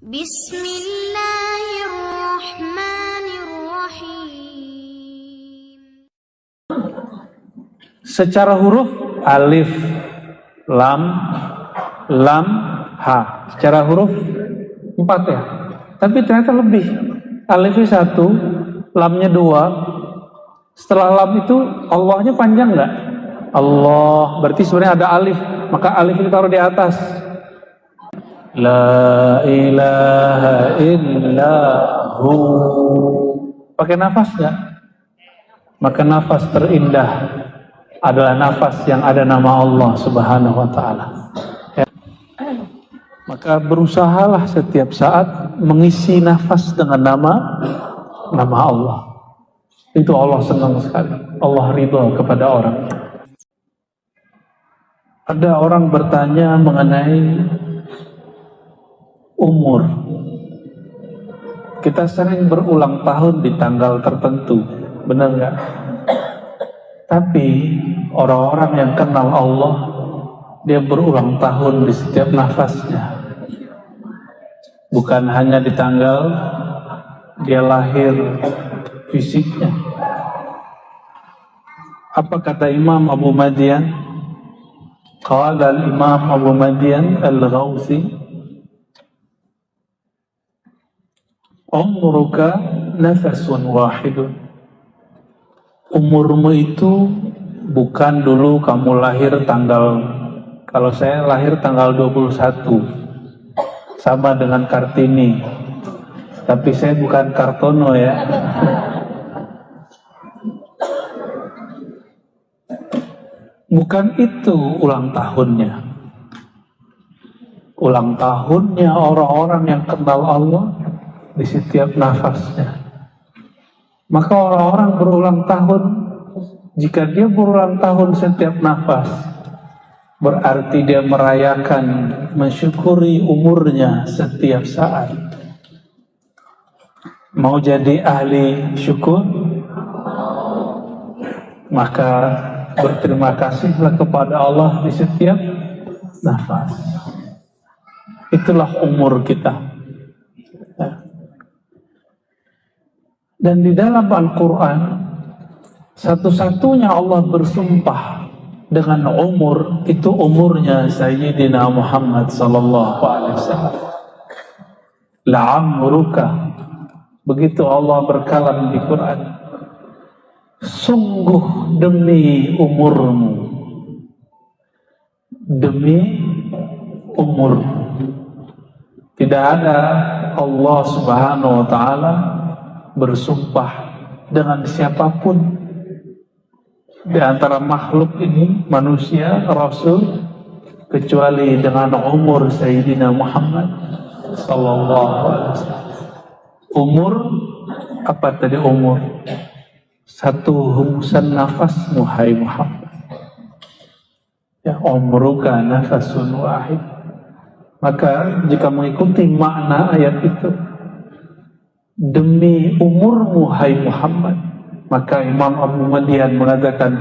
Bismillahirrahmanirrahim. Secara huruf alif, lam, lam, ha. Secara huruf 4 ya. Tapi ternyata lebih. Alifnya 1, lamnya 2. Setelah lam itu Allahnya panjang nggak? Allah. Berarti sebenarnya ada alif. Maka alif itu taruh di atas. La ilaha illahu. Pakai nafas nggak? Maka nafas terindah adalah nafas yang ada nama Allah Subhanahu wa ta'ala. Ya. Maka berusahalah setiap saat mengisi nafas dengan nama Allah. Itu Allah senang sekali. Allah ridha kepada orang. Ada orang bertanya mengenai umur. Kita sering berulang tahun di tanggal tertentu, benar nggak? Tapi orang-orang yang kenal Allah, dia berulang tahun di setiap nafasnya. Bukan hanya di tanggal dia lahir fisiknya. Apa kata Imam Abu Madian? Qala al-Imam Abu Madian al-Ghawthi, umruka nafasun wahidun. Umurmu itu bukan dulu kamu lahir tanggal, kalau saya lahir tanggal 21, sama dengan Kartini. Tapi saya bukan Kartono ya. Bukan itu ulang tahunnya. Ulang tahunnya orang-orang yang kenal Allah di setiap nafasnya. Maka orang-orang berulang tahun, jika dia berulang tahun setiap nafas, berarti dia merayakan, mensyukuri umurnya setiap saat. Mau jadi ahli syukur? Maka berterima kasihlah kepada Allah di setiap nafas. Itulah umur kita. Dan di dalam Al-Quran, satu-satunya Allah bersumpah dengan umur, itu umurnya Sayyidina Muhammad sallallahu alaihi wasallam. La'amruka. Begitu Allah berkalam di Quran. Sungguh demi umurmu. Demi umurmu. Tidak ada Allah Subhanahu wa ta'ala bersumpah dengan siapapun di antara makhluk ini, manusia, Rasul, kecuali dengan umur Sayyidina Muhammad sallallahu alaihi wasallam. Umur, apa tadi umur? Satu hembusan nafas, hai Muhammad. Ya, umruka nafasun wahid. Maka jika mengikuti makna ayat itu, demi umurmu hai Muhammad, maka Imam Abu Madian mengatakan,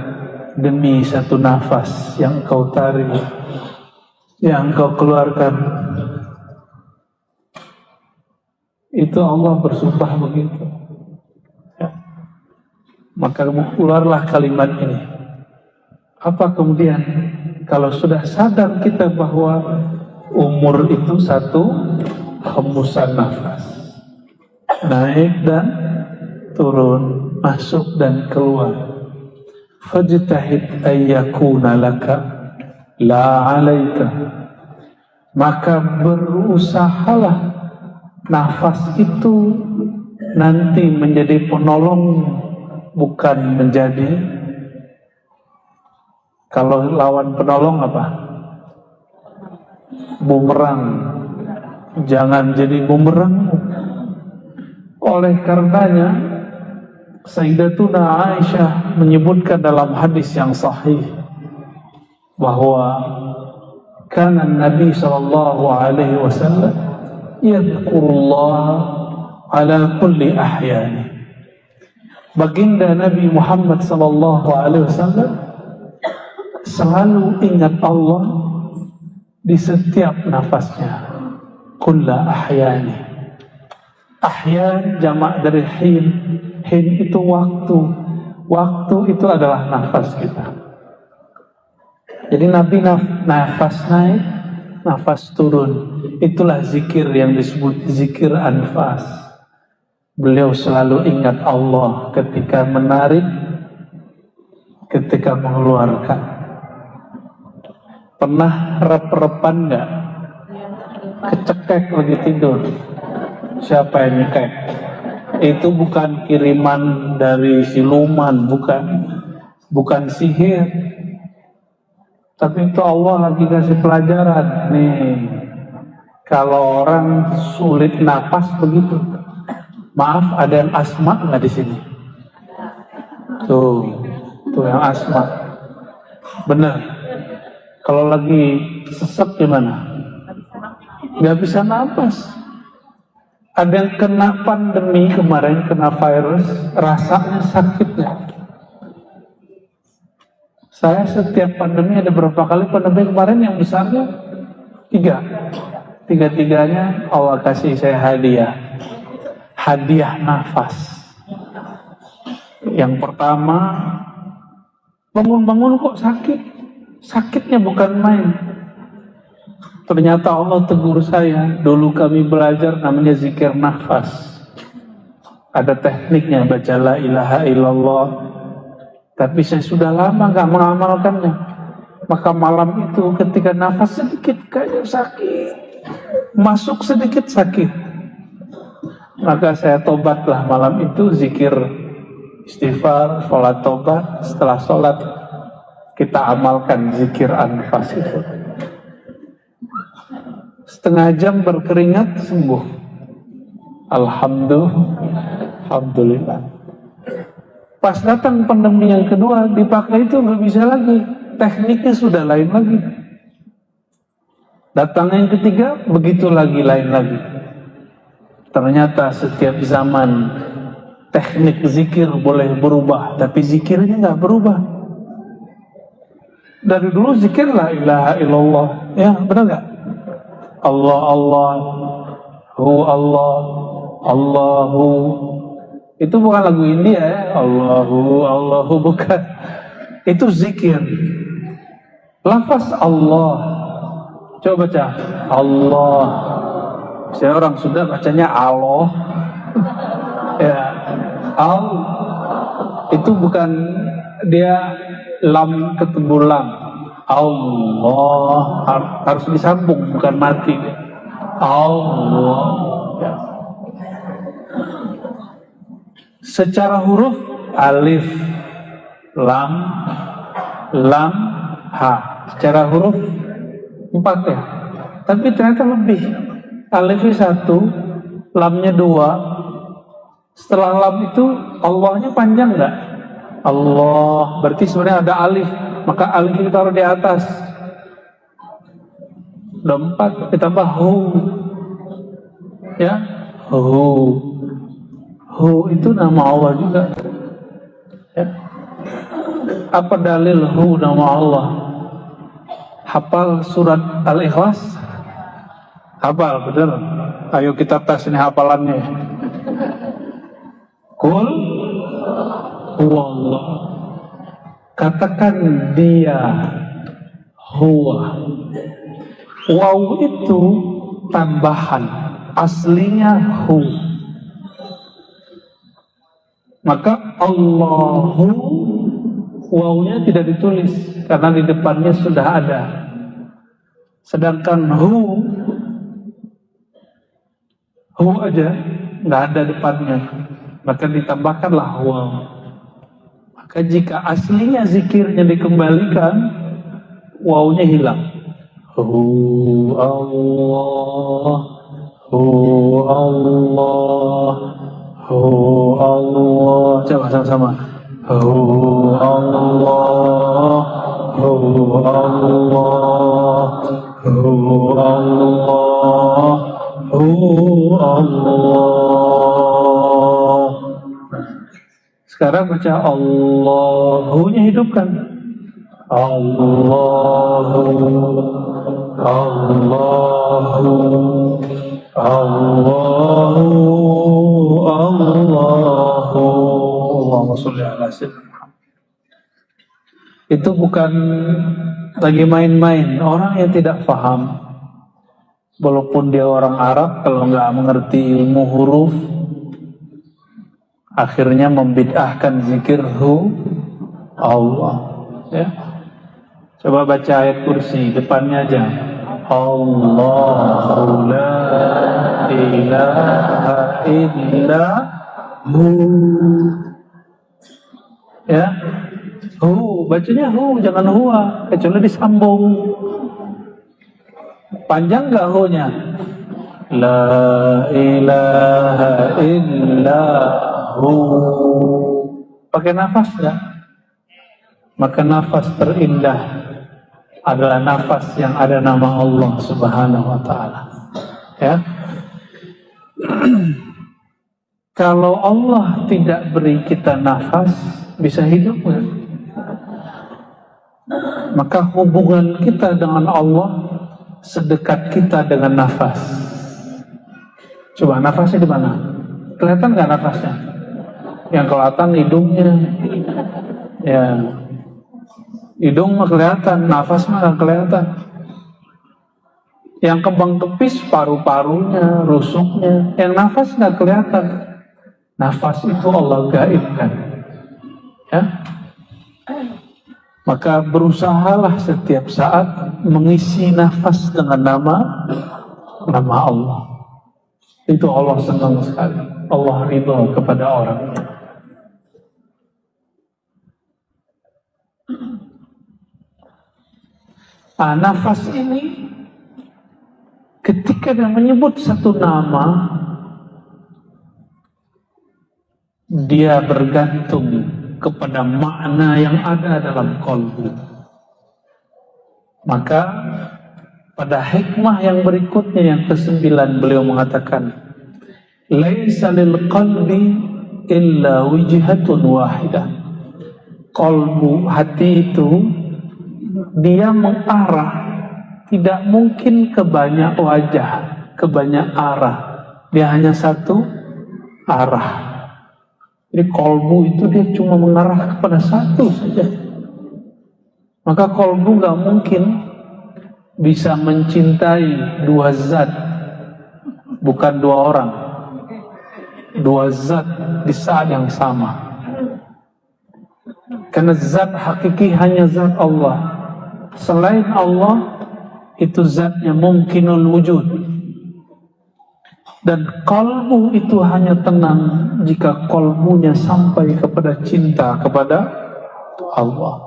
demi satu nafas yang kau tarik, yang kau keluarkan, itu Allah bersumpah begitu ya. Maka keluarlah kalimat ini. Apa kemudian kalau sudah sadar kita bahwa umur itu satu hembusan nafas, naik dan turun, masuk dan keluar. Fajtahid ayyakuna laka la alaika. Maka berusahalah nafas itu nanti menjadi penolong, bukan menjadi, kalau lawan penolong apa? Bumerang. Jangan jadi bumerang. Oleh karenanya Sayyidatuna Aisyah menyebutkan dalam hadis yang sahih bahwa kana Nabi sallallahu alaihi wasallam yadhkurullah ala kulli ahyani. Baginda Nabi Muhammad sallallahu alaihi wasallam selalu ingat Allah di setiap nafasnya. kulla ahyani. Ahyan jamak dari hin. Hin itu waktu. Waktu itu adalah nafas kita. Jadi Nabi nafas naik, nafas turun. Itulah zikir yang disebut zikir anfas. Beliau selalu ingat Allah ketika menarik, ketika mengeluarkan. Pernah rep-repan nggak? Kecekek lagi tidur. Siapa yang nyekek? Itu bukan kiriman dari siluman, bukan sihir. Tapi itu Allah lagi kasih pelajaran. Nih, kalau orang sulit napas begitu, maaf, ada yang asma nggak di sini? Tuh yang asma. Bener. Kalau lagi sesek gimana? Nggak bisa napas. Ada yang kena pandemi kemarin, kena virus, rasanya sakitnya. Saya setiap pandemi ada berapa kali pandemi kemarin yang besarnya 3. Tiga-tiganya Allah kasih saya hadiah nafas. Yang pertama, bangun-bangun kok sakit. Sakitnya bukan main. Ternyata Allah tegur saya. Dulu kami belajar namanya zikir nafas. Ada tekniknya, baca la ilaha illallah. Tapi saya sudah lama gak mengamalkannya. Maka malam itu ketika nafas sedikit kayak sakit, masuk sedikit sakit, maka saya tobatlah malam itu, zikir istighfar, sholat tobat. Setelah sholat kita amalkan zikir anfas itu. Setengah jam berkeringat sembuh. Alhamdulillah. Pas datang pandemi yang kedua, dipakai itu nggak bisa lagi. Tekniknya sudah lain lagi. Datang yang ketiga, begitu lagi, lain lagi. Ternyata setiap zaman teknik zikir boleh berubah, tapi zikirnya nggak berubah. Dari dulu zikir la ilaha illallah, ya benar nggak? Allah, Allahu. Itu bukan lagu India ya. Allahu bukan. Itu zikir. Lafaz Allah. Coba baca Allah. Saya orang Sunda bacanya Allah. Ya. Itu bukan dia lam ketemu lam. Allah harus disambung, bukan mati. Allah. Ya. Secara huruf alif, lam, ha. Secara huruf 4 ya. Tapi ternyata lebih. Alifnya 1, lamnya 2. Setelah lam itu Allahnya panjang nggak? Allah. Berarti sebenarnya ada alif. Maka alif kita taruh di atas. Udah 4, ditambah hu. Ya, hu. Hu itu nama Allah juga. Ya. Apa dalil hu nama Allah? Hafal surat Al-Ikhlas? Hafal, betul? Ayo kita tes ini hafalannya. Qul huwallah. Katakan dia, huwa. Waw itu tambahan, aslinya hu. Maka Allahu, wawnya tidak ditulis karena di depannya sudah ada. Sedangkan hu aja nggak ada depannya, maka ditambahkanlah waw. Maka jika aslinya zikirnya dikembalikan, wawnya hilang. Hu Allah, hu Allah, hu Allah. Coba sama-sama. Hu Allah, hu Allah, hu Allah, hu Allah. Sekarang baca Allahu-nya hidupkan. Allahu, Allahu. Allahu Allahu Allahumma sholli ala sayyidina Muhammad. Itu bukan lagi main-main. Orang yang tidak paham, walaupun dia orang Arab, kalau nggak mengerti ilmu huruf, akhirnya membid'ahkan zikir Allah. Ya. Coba baca ayat kursi depannya aja. Allahu la ilaha illa hu. Ya. Hu, bacanya hu, jangan huwa, kecuali disambung. Panjang gak hu-nya? La ilaha illa hu. Pakai nafas gak? Maka nafas terindah adalah nafas yang ada nama Allah Subhanahu wa ta'ala. Ya. Kalau Allah tidak beri kita nafas, bisa hidup gak? Maka hubungan kita dengan Allah sedekat kita dengan nafas. Coba nafasnya di mana? Kelihatan nggak nafasnya? Yang kelihatan hidungnya. Ya, hidung mah kelihatan, nafas mah nggak kelihatan. Yang kembang kepis paru-parunya, rusuknya. Yang nafas nggak kelihatan. Nafas itu Allah gaibkan. Ya. Maka berusahalah setiap saat mengisi nafas dengan nama Allah. Itu Allah senang sekali. Allah ridha kepada orang. Nafas ini ketika dia menyebut satu nama, dia bergantung kepada makna yang ada dalam qalbu. Maka pada hikmah yang berikutnya yang ke-9 beliau mengatakan, laisa lil qalbi illa wijhatun wahidah. Qalbu, hati itu dia mengarah, tidak mungkin ke banyak wajah, ke banyak arah. Dia hanya satu arah. Jadi kolbu itu dia cuma mengarah kepada satu saja. Maka kolbu gak mungkin bisa mencintai dua zat, bukan dua orang, dua zat di saat yang sama. Karena zat hakiki hanya zat Allah. Selain Allah itu zatnya mungkinul wujud. Dan kalbu itu hanya tenang jika kalbunya sampai kepada cinta kepada Allah.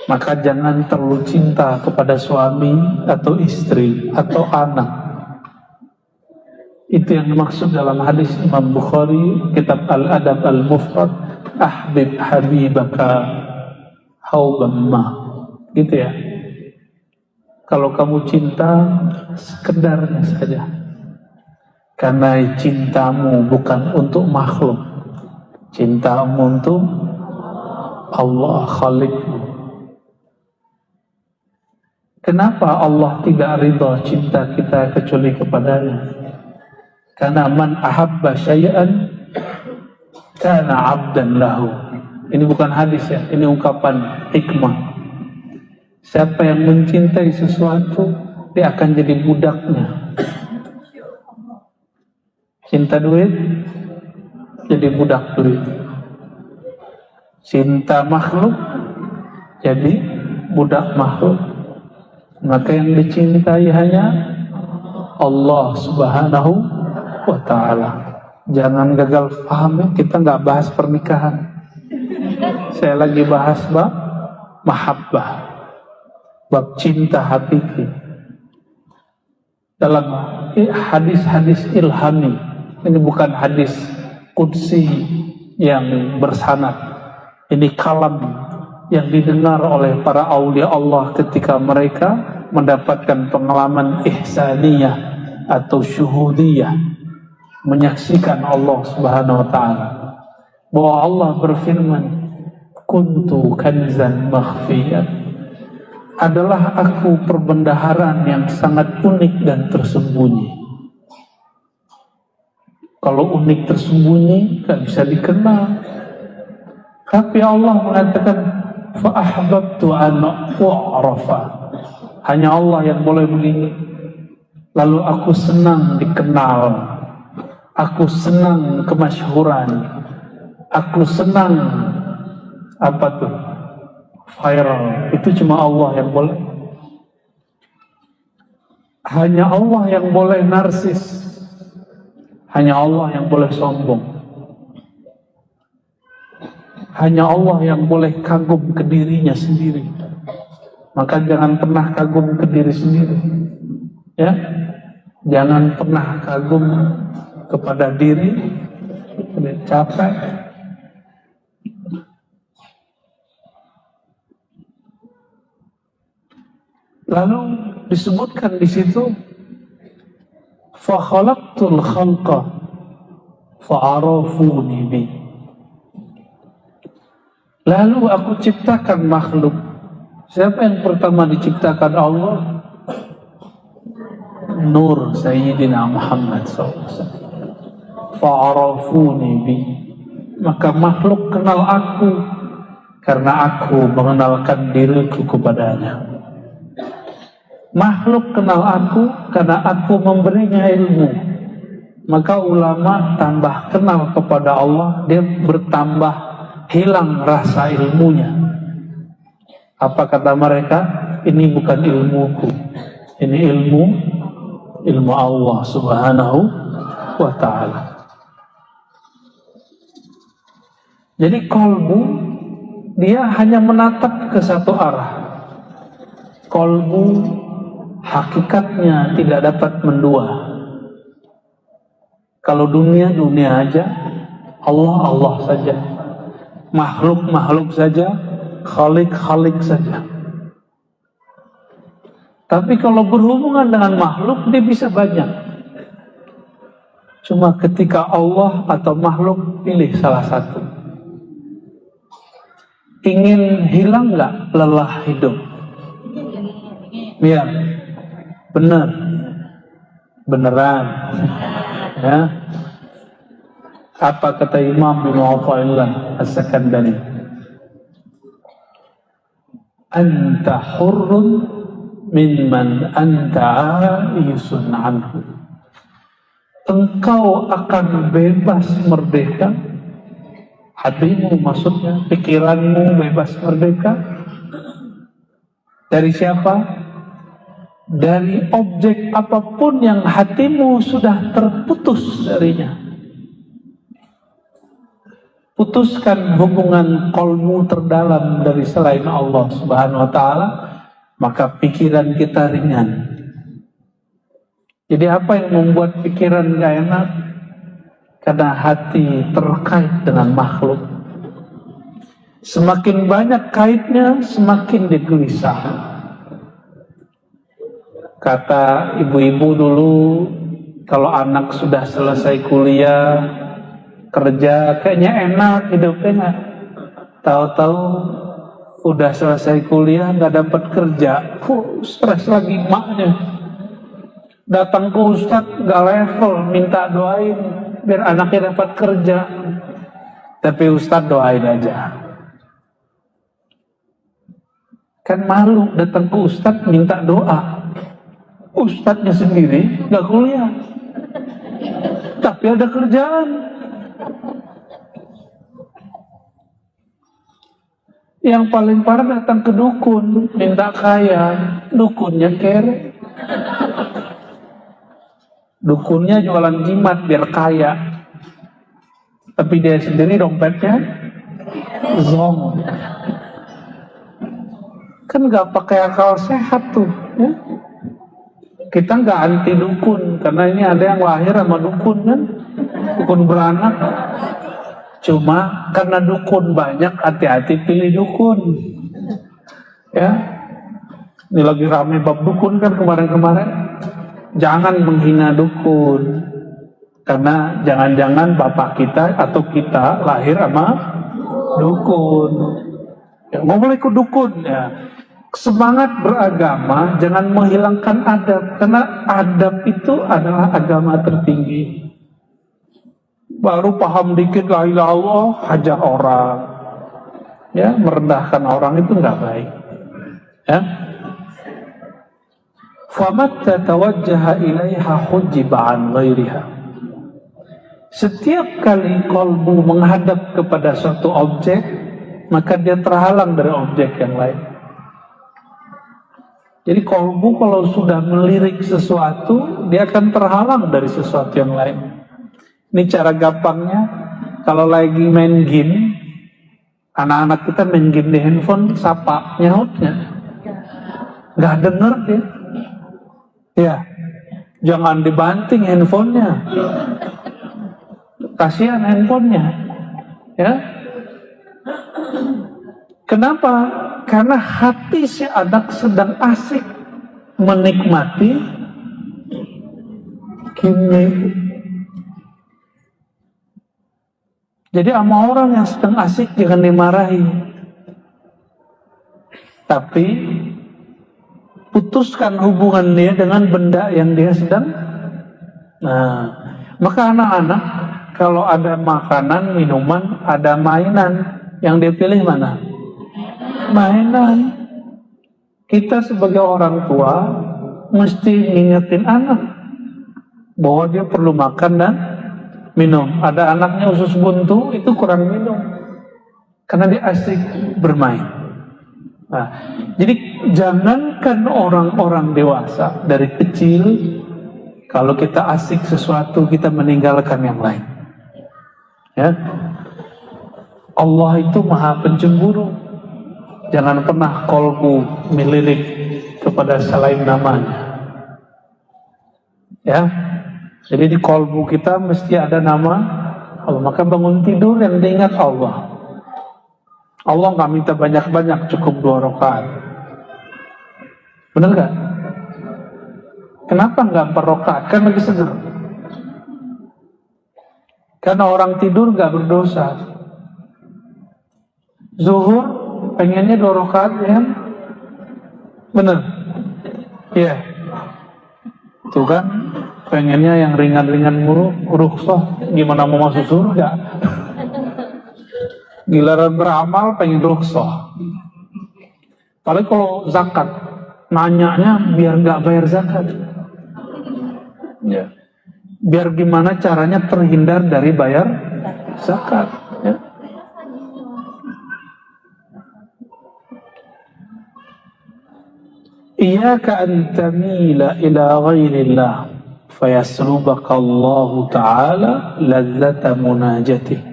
Maka jangan terlalu cinta kepada suami atau istri atau anak. Itu yang dimaksud dalam hadis Imam Bukhari, kitab Al-Adab Al-Mufrad, ahbib habibaka haubamma. Gitu ya. Kalau kamu cinta, sekedarnya saja. Karena cintamu bukan untuk makhluk, cintamu untuk Allah Khalikmu. Kenapa Allah tidak ridha cinta kita kecuali kepadanya? Karena man ahabba syai'an kana 'abdan lahu. Ini bukan hadis ya, ini ungkapan hikmah. Siapa yang mencintai sesuatu, dia akan jadi budaknya. Cinta duit, jadi budak duit. Cinta makhluk, jadi budak makhluk. Maka yang dicintai hanya Allah Subhanahu wa ta'ala. Jangan gagal paham ya, kita nggak bahas pernikahan. Saya lagi bahas bab mahabbah, bab cinta hakiki. Dalam hadis-hadis ilhami, ini bukan hadis qudsi yang bersanad. Ini kalam yang didengar oleh para aulia Allah ketika mereka mendapatkan pengalaman ihsaniyah atau syuhudiyah, menyaksikan Allah Subhanahu wa ta'ala. Bahwa Allah berfirman, kuntu kanzan makhfiyan, adalah aku perbendaharaan yang sangat unik dan tersembunyi. Kalau unik tersembunyi gak bisa dikenal. Tapi Allah mengatakan fa'ahbabtu an u'rafa. Hanya Allah yang boleh begini. Lalu aku senang dikenal. Aku senang kemasyhuran. Aku senang apa tuh? Viral. Itu cuma Allah yang boleh. Hanya Allah yang boleh narsis. Hanya Allah yang boleh sombong. Hanya Allah yang boleh kagum ke dirinya sendiri. Maka jangan pernah kagum ke diri sendiri. Ya, jangan pernah kagum kepada diri. Capek. Lalu disebutkan di situ, fa khalaqtul khalqa fa arafuni bi. Lalu aku ciptakan makhluk. Siapa yang pertama diciptakan Allah? Nur Sayyidina Muhammad SAW. Fa'arafuni bi. Maka makhluk kenal aku karena aku mengenalkan diriku kepadanya. Makhluk kenal aku karena aku memberinya ilmu. Maka ulama tambah kenal kepada Allah, dia bertambah hilang rasa ilmunya. Apa kata mereka? Ini bukan ilmuku, ini ilmu Allah Subhanahu wa ta'ala. Jadi kolbu dia hanya menatap ke satu arah. Kolbu hakikatnya tidak dapat mendua. Kalau dunia, dunia aja. Allah, Allah saja. Makhluk, makhluk saja. Khalik, khalik saja. Tapi kalau berhubungan dengan makhluk, dia bisa banyak. Cuma ketika Allah atau makhluk, pilih salah satu. Ingin hilang nggak lelah hidup? Ya, benar, beneran. Ya. Apa kata Imam bin Athaillah As-Sakandari? Anta hurrun mimman anta aisun anhu. Engkau akan bebas merdeka. Hatimu maksudnya, pikiranmu bebas merdeka. Dari siapa? Dari objek apapun yang hatimu sudah terputus darinya. Putuskan hubungan kolmu terdalam dari selain Allah Subhanahu wa ta'ala, maka pikiran kita ringan. Jadi apa yang membuat pikiran gak enak? Karena hati terkait dengan makhluk. Semakin banyak kaitnya, semakin digelisah. Kata ibu-ibu dulu, kalau anak sudah selesai kuliah, kerja, kayaknya enak hidupnya. Tahu-tahu udah selesai kuliah, nggak dapat kerja, stres lagi maknya. Datang ke ustadz, nggak level, minta doain biar anaknya dapat kerja. Tapi ustadz doain aja. Kan malu datang ke ustadz minta doa. Ustadznya sendiri nggak kuliah, tapi ada kerjaan. Yang paling parah datang ke dukun minta kaya, dukunnya kere. Dukunnya jualan jimat biar kaya, tapi dia sendiri dompetnya zong. Kan gak pakai akal sehat tuh ya? Kita gak anti dukun, karena ini ada yang lahir sama dukun kan, dukun beranak. Cuma karena dukun banyak, hati-hati pilih dukun ya. Ini lagi rame bab dukun kan kemarin-kemarin. Jangan menghina dukun, karena jangan-jangan bapak kita atau kita lahir sama dukun. Ya, mau boleh ikut dukun ya. Semangat beragama, jangan menghilangkan adab, karena adab itu adalah agama tertinggi. baru paham dikit la ilaha illallah, hajar orang, ya, merendahkan orang itu nggak baik, ya. Famatta tawajjaha ilaiha hujiba an ghairiha. Setiap kali kolbu menghadap kepada suatu objek, maka dia terhalang dari objek yang lain. Jadi kolbu kalau sudah melirik sesuatu, dia akan terhalang dari sesuatu yang lain. Ini cara gampangnya, kalau lagi main game, anak-anak kita main game di handphone, sapa, nyautnya, nggak denger dia. Ya, jangan dibanting handphonenya, kasihan handphonenya, ya. Kenapa? Karena hati si anak sedang asik menikmati game. Jadi sama orang yang sedang asik jangan dimarahi, tapi putuskan hubungan dia dengan benda yang dia sedang. Nah, maka anak-anak kalau ada makanan, minuman, ada mainan, yang dia pilih mana? Mainan. Kita sebagai orang tua mesti ngingetin anak bahwa dia perlu makan dan minum. Ada anaknya usus buntu, itu kurang minum karena dia asik bermain. Nah, jadi jangankan orang-orang dewasa, dari kecil kalau kita asik sesuatu kita meninggalkan yang lain. Ya, Allah itu maha pencemburu. Jangan pernah kolbu melirik kepada selain namanya. Ya, jadi di kolbu kita mesti ada nama Allah. Maka bangun tidur yang diingat Allah. Allah nggak minta banyak-banyak, cukup 2 rakaat. Benar nggak? Kenapa nggak 4 rakaat? Kan lagi seger. Karena orang tidur nggak berdosa. Zuhur pengennya 2 rakaat, ya? Benar? Iya. Tuh kan, pengennya yang ringan-ringan mulu, rukhsah. Gimana mau masuk surga? Giliran beramal pengen rukhsah. Paling kalau zakat, nanyanya biar nggak bayar zakat. Ya. Biar gimana caranya terhindar dari bayar zakat. Ya. Iyyaka an tamila ila ghairillah fayaslubaka Allah Ta'ala ladzata munajatih.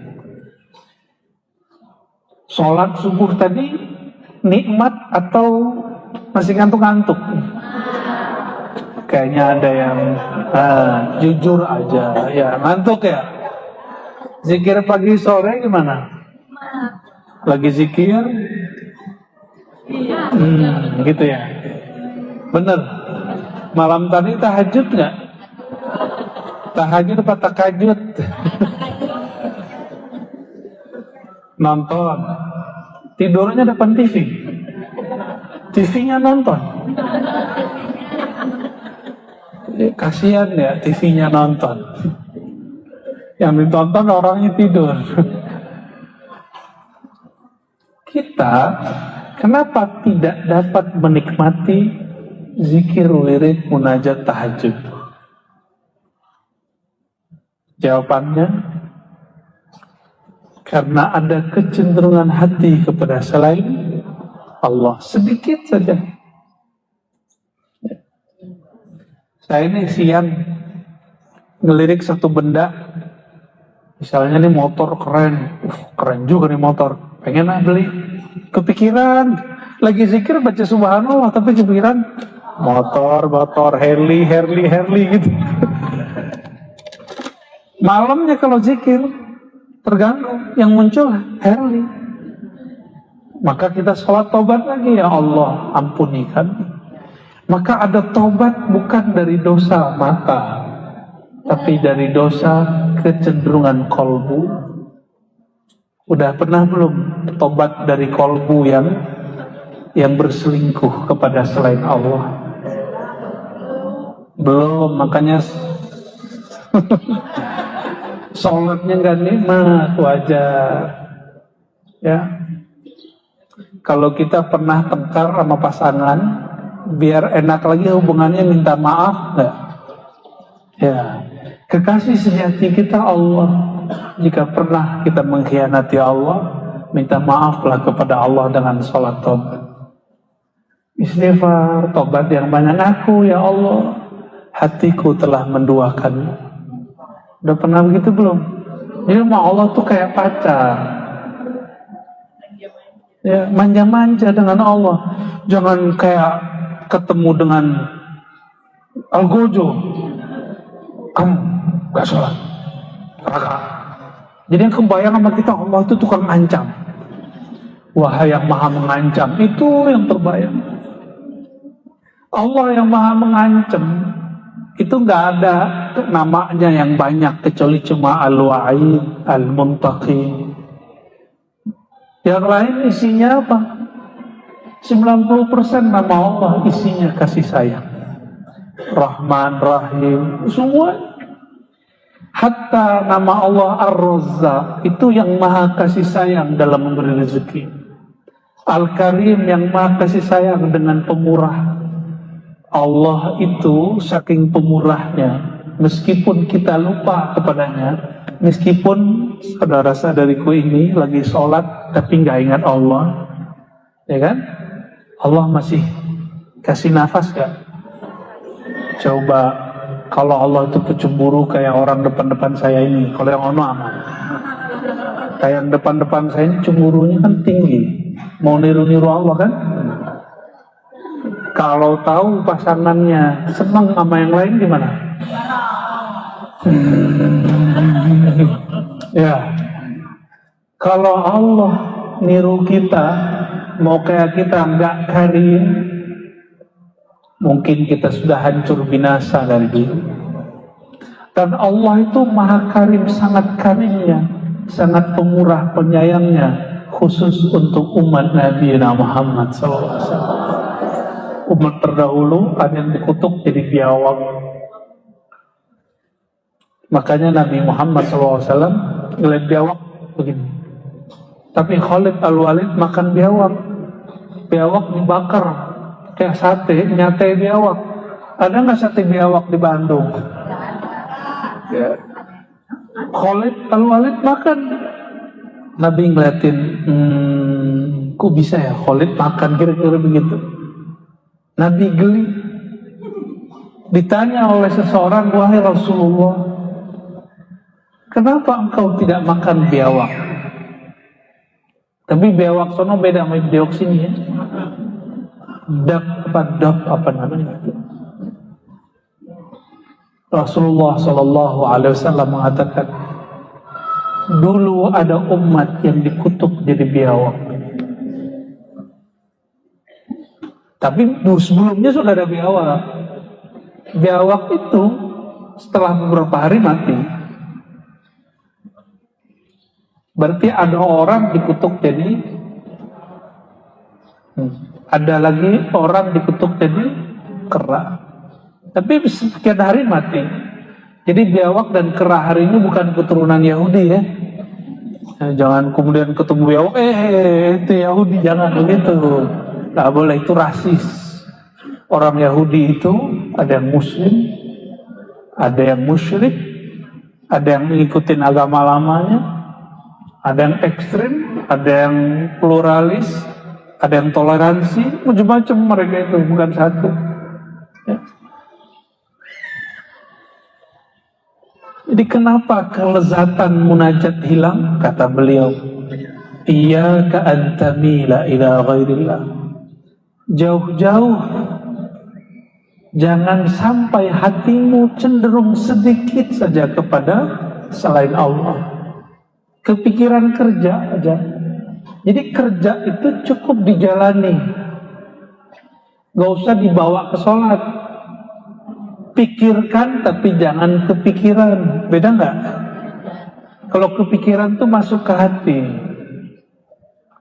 Sholat subuh tadi nikmat atau masih ngantuk-ngantuk? Kayaknya ada yang jujur aja, ya ngantuk ya. Zikir pagi sore gimana? Lagi zikir? Gitu ya. Bener. Malam tadi tahajud nggak? Tahajud apa tahajud? Nonton. Tidurnya depan TV. TV-nya nonton. Kasihan ya, TV-nya nonton. Yang ditonton orangnya tidur. Kita kenapa tidak dapat menikmati zikir, wirid, munajat, tahajud? Jawabannya, karena ada kecenderungan hati kepada selain Allah, sedikit saja. Saya ini siang ngelirik satu benda, misalnya nih motor keren, keren juga nih motor, pengen beli, kepikiran, lagi zikir baca subhanallah, tapi kepikiran motor, Harley gitu. Malamnya kalau zikir terganggu, yang muncul Harley. Maka kita sholat tobat lagi, ya Allah ampuni kami. Maka ada tobat bukan dari dosa mata, tapi dari dosa kecenderungan kolbu. Udah pernah belum tobat dari kolbu yang berselingkuh kepada selain Allah? Belum, makanya sholatnya nggak nikmat, wajar. Ya, kalau kita pernah tengkar sama pasangan, biar enak lagi hubungannya, minta maaf nggak? Ya, kekasih sejati kita Allah. Jika pernah kita mengkhianati Allah, minta maaflah kepada Allah dengan sholat tobat. Istighfar, tobat yang banyak. Aku, ya Allah, hatiku telah menduakanmu. Udah pernah begitu belum? Jadi sama Allah tuh kayak pacar. Ya, manja-manja dengan Allah. Jangan kayak ketemu dengan Algojo. Kamu gak sholat. Jadi yang kebayang sama kita, Allah itu tukang ancam. Wahai yang maha mengancam, itu yang terbayang. Allah yang maha mengancam, itu gak ada namanya yang banyak, kecuali cuma Al-Wa'id, Al-Muntaqim. Yang lain isinya apa? 90% nama Allah isinya kasih sayang. Rahman, Rahim, semua. Hatta nama Allah Ar-Razzaq itu yang maha kasih sayang dalam memberi rezeki. Al-Karim yang maha kasih sayang dengan pemurah. Allah itu saking pemurahnya, meskipun kita lupa kepadanya, meskipun saudara-saudariku ini lagi sholat tapi nggak ingat Allah, ya kan? Allah masih kasih nafas gak? Coba kalau Allah itu pencemburu kayak orang depan-depan saya ini, kalau yang ono aman. Kayak yang depan-depan saya ini cemburunya kan tinggi, mau niru-niru Allah kan? Kalau tahu pasangannya senang sama yang lain gimana? Ya, kalau Allah niru kita, mau kayak kita nggak karim, mungkin kita sudah hancur binasa dari dulu. Dan Allah itu maha karim, sangat karimnya, sangat pemurah penyayangnya, khusus untuk umat Nabi Muhammad SAW. Umat terdahulu ada yang dikutuk jadi biawak. Makanya Nabi Muhammad SAW ngeliat biawak begini. Tapi Khalid Al-Walid makan biawak. Biawak dibakar kayak sate, nyate biawak. Ada nggak sate biawak di Bandung? Ya. Khalid Al-Walid makan. Nabi ngeliatin, kok bisa ya Khalid makan kira-kira begitu? Nabi geli. Ditanya oleh seseorang, wahai Rasulullah, kenapa engkau tidak makan biawak? Tapi biawak sono beda sama biawak sini ya. Dak apa namanya? Rasulullah Shallallahu Alaihi Wasallam mengatakan, dulu ada umat yang dikutuk jadi biawak. Tapi sebelumnya sudah ada biawak. Biawak itu setelah beberapa hari mati. Berarti ada orang dikutuk jadi, ada lagi orang dikutuk jadi kera. Tapi sekian hari mati. Jadi biawak dan kera hari ini bukan keturunan Yahudi ya. Jangan kemudian ketemu biawak, itu Yahudi, jangan begitu. Nggak boleh, itu rasis. Orang Yahudi itu ada yang Muslim, ada yang musyrik, ada yang mengikuti agama lamanya, ada yang ekstrim, ada yang pluralis, ada yang toleransi, macam-macam mereka itu, bukan satu. Ya. Jadi kenapa kelezatan munajat hilang? Kata beliau, iyyaka an tamila ila ghairillah. Jauh-jauh jangan sampai hatimu cenderung sedikit saja kepada selain Allah. Kepikiran kerja aja. Jadi kerja itu cukup dijalani, gak usah dibawa ke sholat. Pikirkan tapi jangan kepikiran. Beda nggak? Kalau kepikiran tuh masuk ke hati,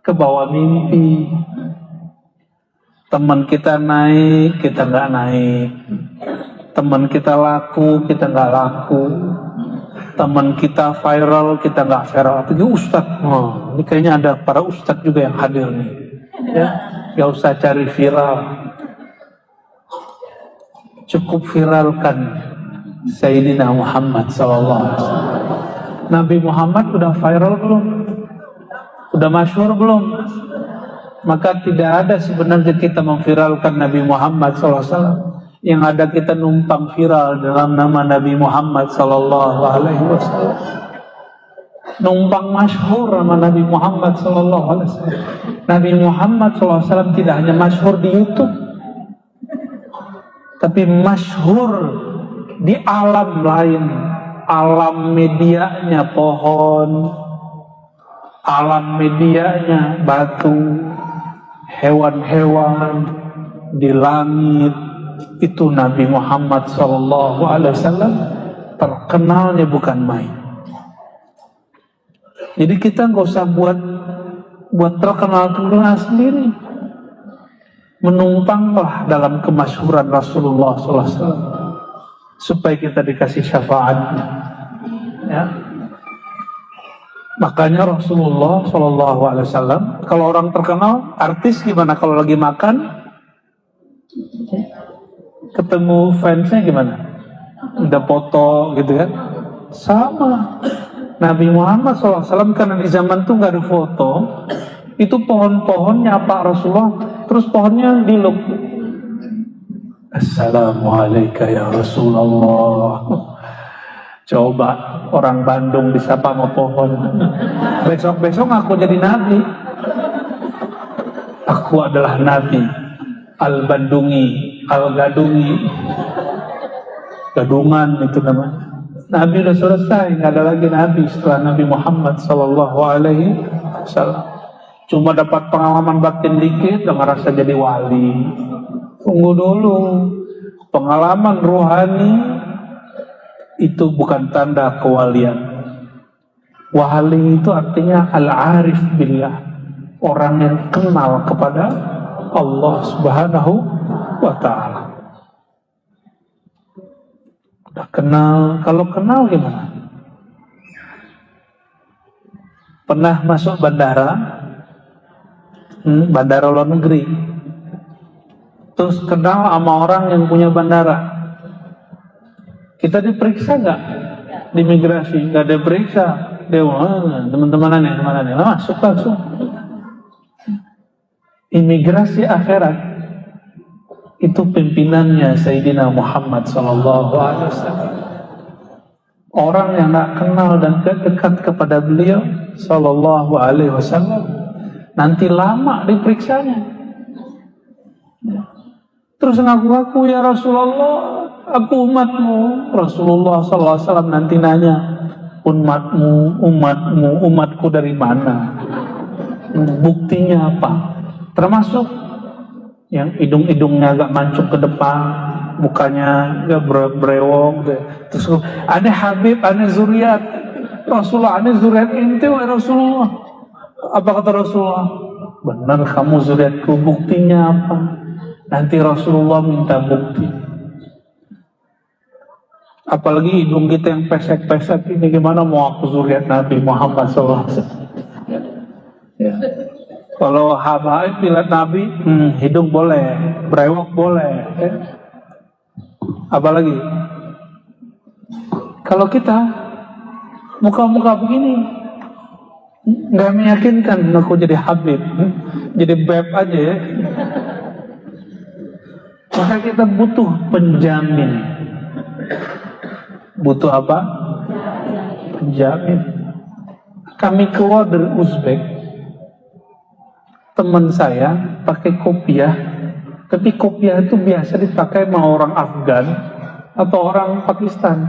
ke bawah mimpi. Teman kita naik, kita nggak naik. Teman kita laku, kita nggak laku. teman kita viral, kita nggak viral. Tapi ustadz, ini kayaknya ada para ustadz juga yang hadir nih. Ya, nggak usah cari viral. Cukup viralkan Sayyidina Muhammad SAW. Nabi Muhammad udah viral belum? Udah masyhur belum? Maka tidak ada sebenarnya kita memviralkan Nabi Muhammad SAW. Yang ada kita numpang viral dalam nama Nabi Muhammad SAW. Numpang masyhur nama Nabi Muhammad SAW. Nabi Muhammad SAW tidak hanya masyhur di YouTube, tapi masyhur di alam lain. Alam medianya pohon, alam medianya batu, hewan-hewan, di langit. Itu Nabi Muhammad SAW terkenalnya bukan main. Jadi kita nggak usah buat terkenal sendiri. Menumpanglah dalam kemasyhuran Rasulullah SAW supaya kita dikasih syafaatnya. Ya. Makanya Rasulullah SAW kalau orang terkenal, artis gimana kalau lagi makan? Ketemu fansnya gimana? Udah foto gitu kan? Sama. Nabi Muhammad SAW karena di zaman itu nggak ada foto, itu pohon-pohon nyapa Rasulullah, terus pohonnya diluk. Assalamualaikum ya Rasulullah. Coba orang Bandung disapa sama pohon. Besok-besok aku jadi nabi. Aku adalah nabi. Al-Bandungi, Al-Gadungi, Gadungan itu namanya. Nabi udah selesai, nggak ada lagi nabi setelah Nabi Muhammad SAW. Cuma dapat pengalaman batin dikit, udah ngerasa jadi wali. Tunggu dulu, pengalaman rohani itu bukan tanda kewalian. Wali itu artinya al-arif billah, orang yang kenal kepada Allah Subhanahu wa Ta'ala. Udah kenal, kalau kenal gimana? Pernah masuk bandara, bandara luar negeri, terus kenal sama orang yang punya bandara. Kita diperiksa nggak? Di imigrasi nggak ada periksa. Dia teman-teman aneh, masuk langsung. Imigrasi akhirat itu pimpinannya Sayyidina Muhammad SAW. Orang yang tak kenal dan dekat kepada beliau SAW nanti lama diperiksanya. Terus ngaku-ngaku, ya Rasulullah, aku umatmu. Rasulullah SAW nanti nanya, umatku dari mana? Buktinya apa? Termasuk yang hidung-hidungnya agak mancung ke depan, mukanya agak brewok. Terus aneh Habib, aneh zuriat Rasulullah, aneh zuriat inti wa Rasulullah. Apa kata Rasulullah? Benar kamu zuriatku, buktinya apa? Nanti Rasulullah minta bukti. Apalagi hidung kita yang pesek-pesek ini, gimana mau aku zuriat Nabi Muhammad SAW? Ya. Kalau habaib lihat Nabi, hidung boleh, brewok boleh. Ya. Apalagi kalau kita muka-muka begini, nggak meyakinkan aku jadi Habib, jadi beb aja ya. Maka kita butuh penjamin. Butuh apa? Penjamin. Kami keluar dari Uzbek, teman saya pakai kopiah, tapi kopiah itu biasa dipakai sama orang Afgan atau orang Pakistan.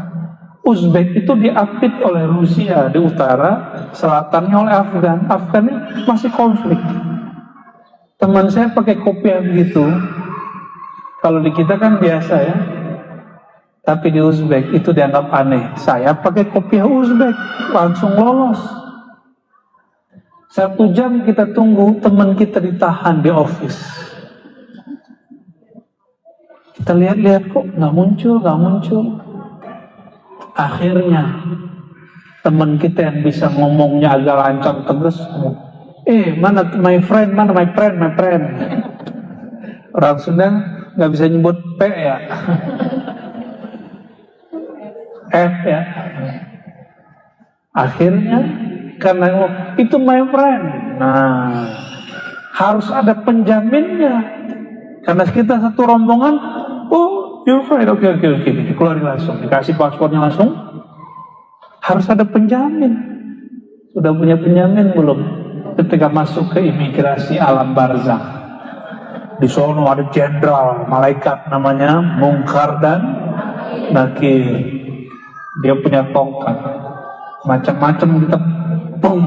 Uzbek itu diapit oleh Rusia di utara, selatannya oleh Afgan. Afgan ini masih konflik. Teman saya pakai kopiah begitu. Kalau di kita kan biasa ya, tapi di Uzbek itu dianggap aneh. Saya pakai kopiah Uzbek, langsung lolos. 1 jam kita tunggu, teman kita ditahan di office. Kita lihat-lihat kok nggak muncul. Akhirnya teman kita yang bisa ngomongnya agak lancang tegas, mana my friend, mana my friend. Orang Sunda nggak bisa nyebut P ya, F ya. Akhirnya karena itu my friend, nah harus ada penjaminnya. Karena kita satu rombongan, oh you're friend, oke, dikeluarin langsung, dikasih paspornya langsung. Harus ada penjamin. Sudah punya penjamin belum? Ketika masuk ke imigrasi alam barzakh, di sono ada jenderal malaikat namanya Munkar dan Nakir. Dia punya tongkat, macam-macam kita, boom.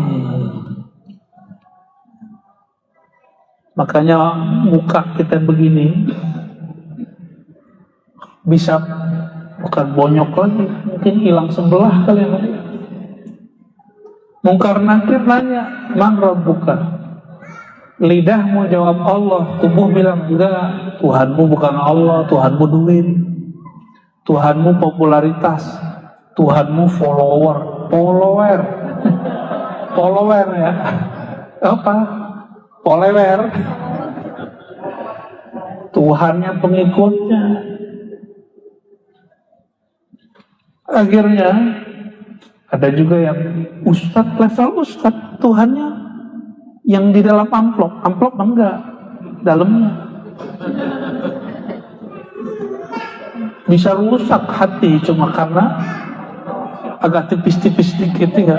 Makanya muka kita begini bisa bukan bonyok lagi, mungkin hilang sebelah kali ya. Munkar Nakir nanya, man rabbuka? Lidahmu jawab Allah, tubuh bilang enggak, Tuhanmu bukan Allah, Tuhanmu duit, Tuhanmu popularitas, Tuhanmu follower ya, apa? Follower, Tuhannya pengikutnya. Akhirnya ada juga yang level ustadz, Tuhannya yang di dalam amplop enggak, dalamnya. Bisa rusak hati cuma karena agak tipis-tipis dikit ya.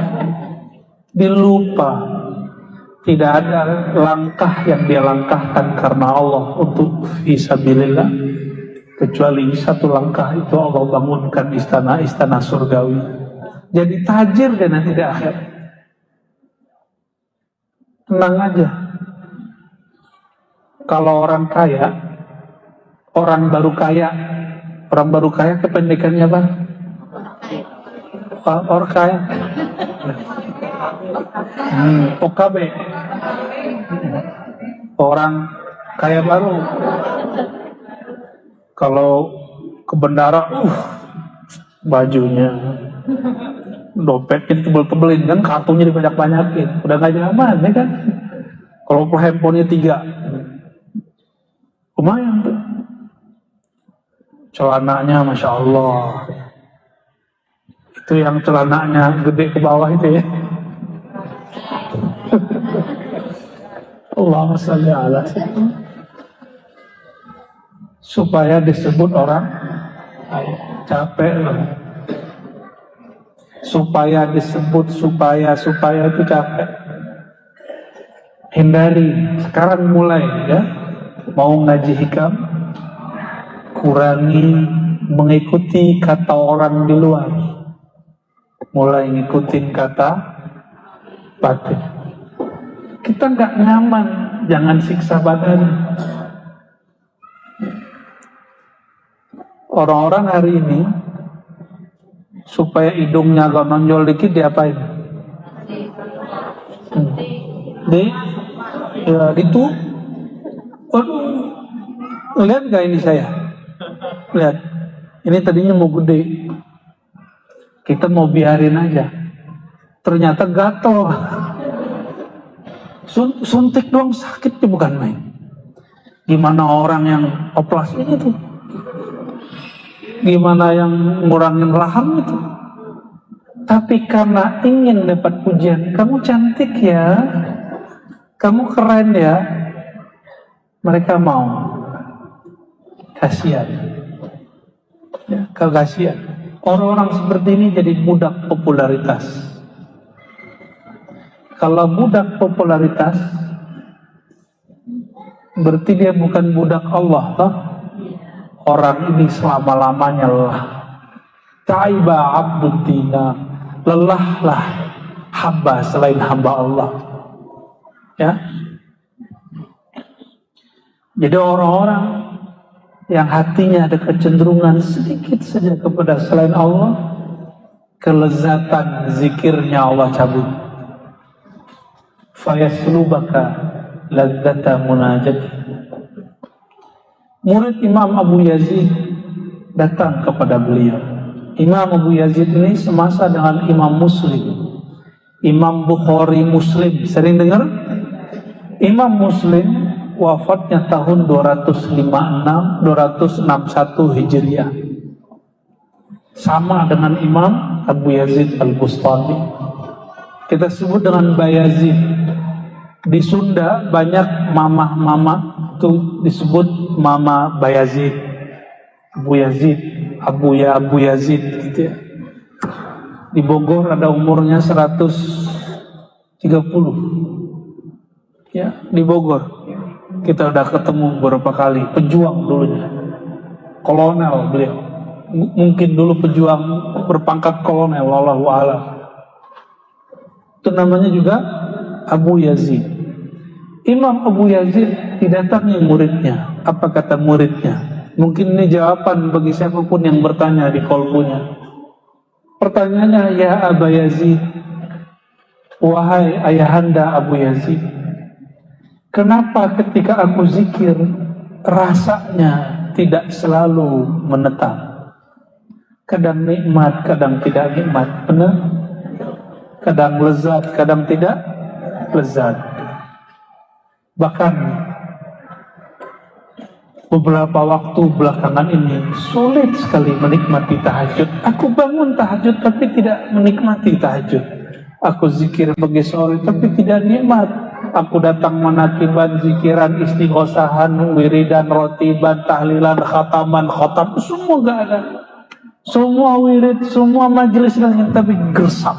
Dilupa. Tidak ada langkah yang dia langkahkan karena Allah untuk fisabilillah, kecuali satu langkah itu Allah bangunkan istana surgawi. Jadi tajir dia nanti di akhir. Tenang aja. Kalau orang baru kaya kependekannya apa? Orang kaya. OKB. Orang kaya baru. Kalau ke bendara, bajunya, dompetnya tebel-tebelin kan, kartunya dibanyak-banyakin, udah gak nyaman ya kan. Kalau handphonenya 3, lumayan tuh. Celananya Masya Allah, itu yang celananya gede ke bawah itu ya. Allahumma sholli ala sayyidina. Supaya disebut orang capek loh. Supaya itu capek. Hindari sekarang mulai ya. Mau ngaji hikam, kurangi mengikuti kata orang di luar. Mulai ngikutin kata batin. Kita nggak nyaman, jangan siksa badan. Orang-orang hari ini supaya hidungnya agak nonjol dikit diapain? Itu. Lihat gak ini saya? Lihat. Ini tadinya mau gede. Kita mau biarin aja. Ternyata gatel. Suntik doang sakitnya bukan main. Gimana orang yang oplas ini tuh? Gimana yang ngurangin raham itu? Tapi karena ingin dapat pujian, kamu cantik ya, kamu keren ya, mereka mau. Kasihan ya, kasihan. Orang-orang seperti ini jadi budak popularitas. Kalau budak popularitas, berarti dia bukan budak Allah, toh? Orang ini selama-lamanya lelah. Taiba abdud dinar, lelahlah hamba selain hamba Allah. Ya. Jadi orang-orang yang hatinya ada kecenderungan sedikit saja kepada selain Allah, kelezatan zikirnya Allah cabut. Fayaslubaka ladzata munajati. Murid Imam Abu Yazid datang kepada beliau. Imam Abu Yazid ini semasa dengan Imam Muslim, Imam Bukhari Muslim. Sering dengar? Imam Muslim wafatnya tahun 261 Hijriah. Sama dengan Imam Abu Yazid Al-Bustami. Kita sebut dengan Bayazid. Di Sunda banyak mama-mama itu disebut Mama Bayazid, Abu Yazid, Abu Yazid gitu ya. Di Bogor ada umurnya 130. Ya, di Bogor kita udah ketemu beberapa kali, pejuang dulunya, kolonel beliau, mungkin dulu pejuang berpangkat kolonel, wallahu a'lam. Itu namanya juga Abu Yazid. Imam Abu Yazid didatangi muridnya. Apa kata muridnya? Mungkin ini jawaban bagi siapapun yang bertanya di kolbunya. Pertanyaannya, ya Abu Yazid, wahai ayahanda Abu Yazid, kenapa ketika aku zikir rasanya tidak selalu menetap? Kadang nikmat, kadang tidak nikmat. Benar? Kadang lezat, kadang tidak lezat. Bahkan beberapa waktu belakangan ini sulit sekali menikmati tahajud. Aku bangun tahajud tapi tidak menikmati tahajud. Aku zikir pagi sore tapi tidak nikmat. Aku datang menakiban, zikiran, istighosahan, wiridan, rotiban, tahlilan, khataman, khotam, semua gak ada. Semua wirid, semua majelis lain tapi gersam.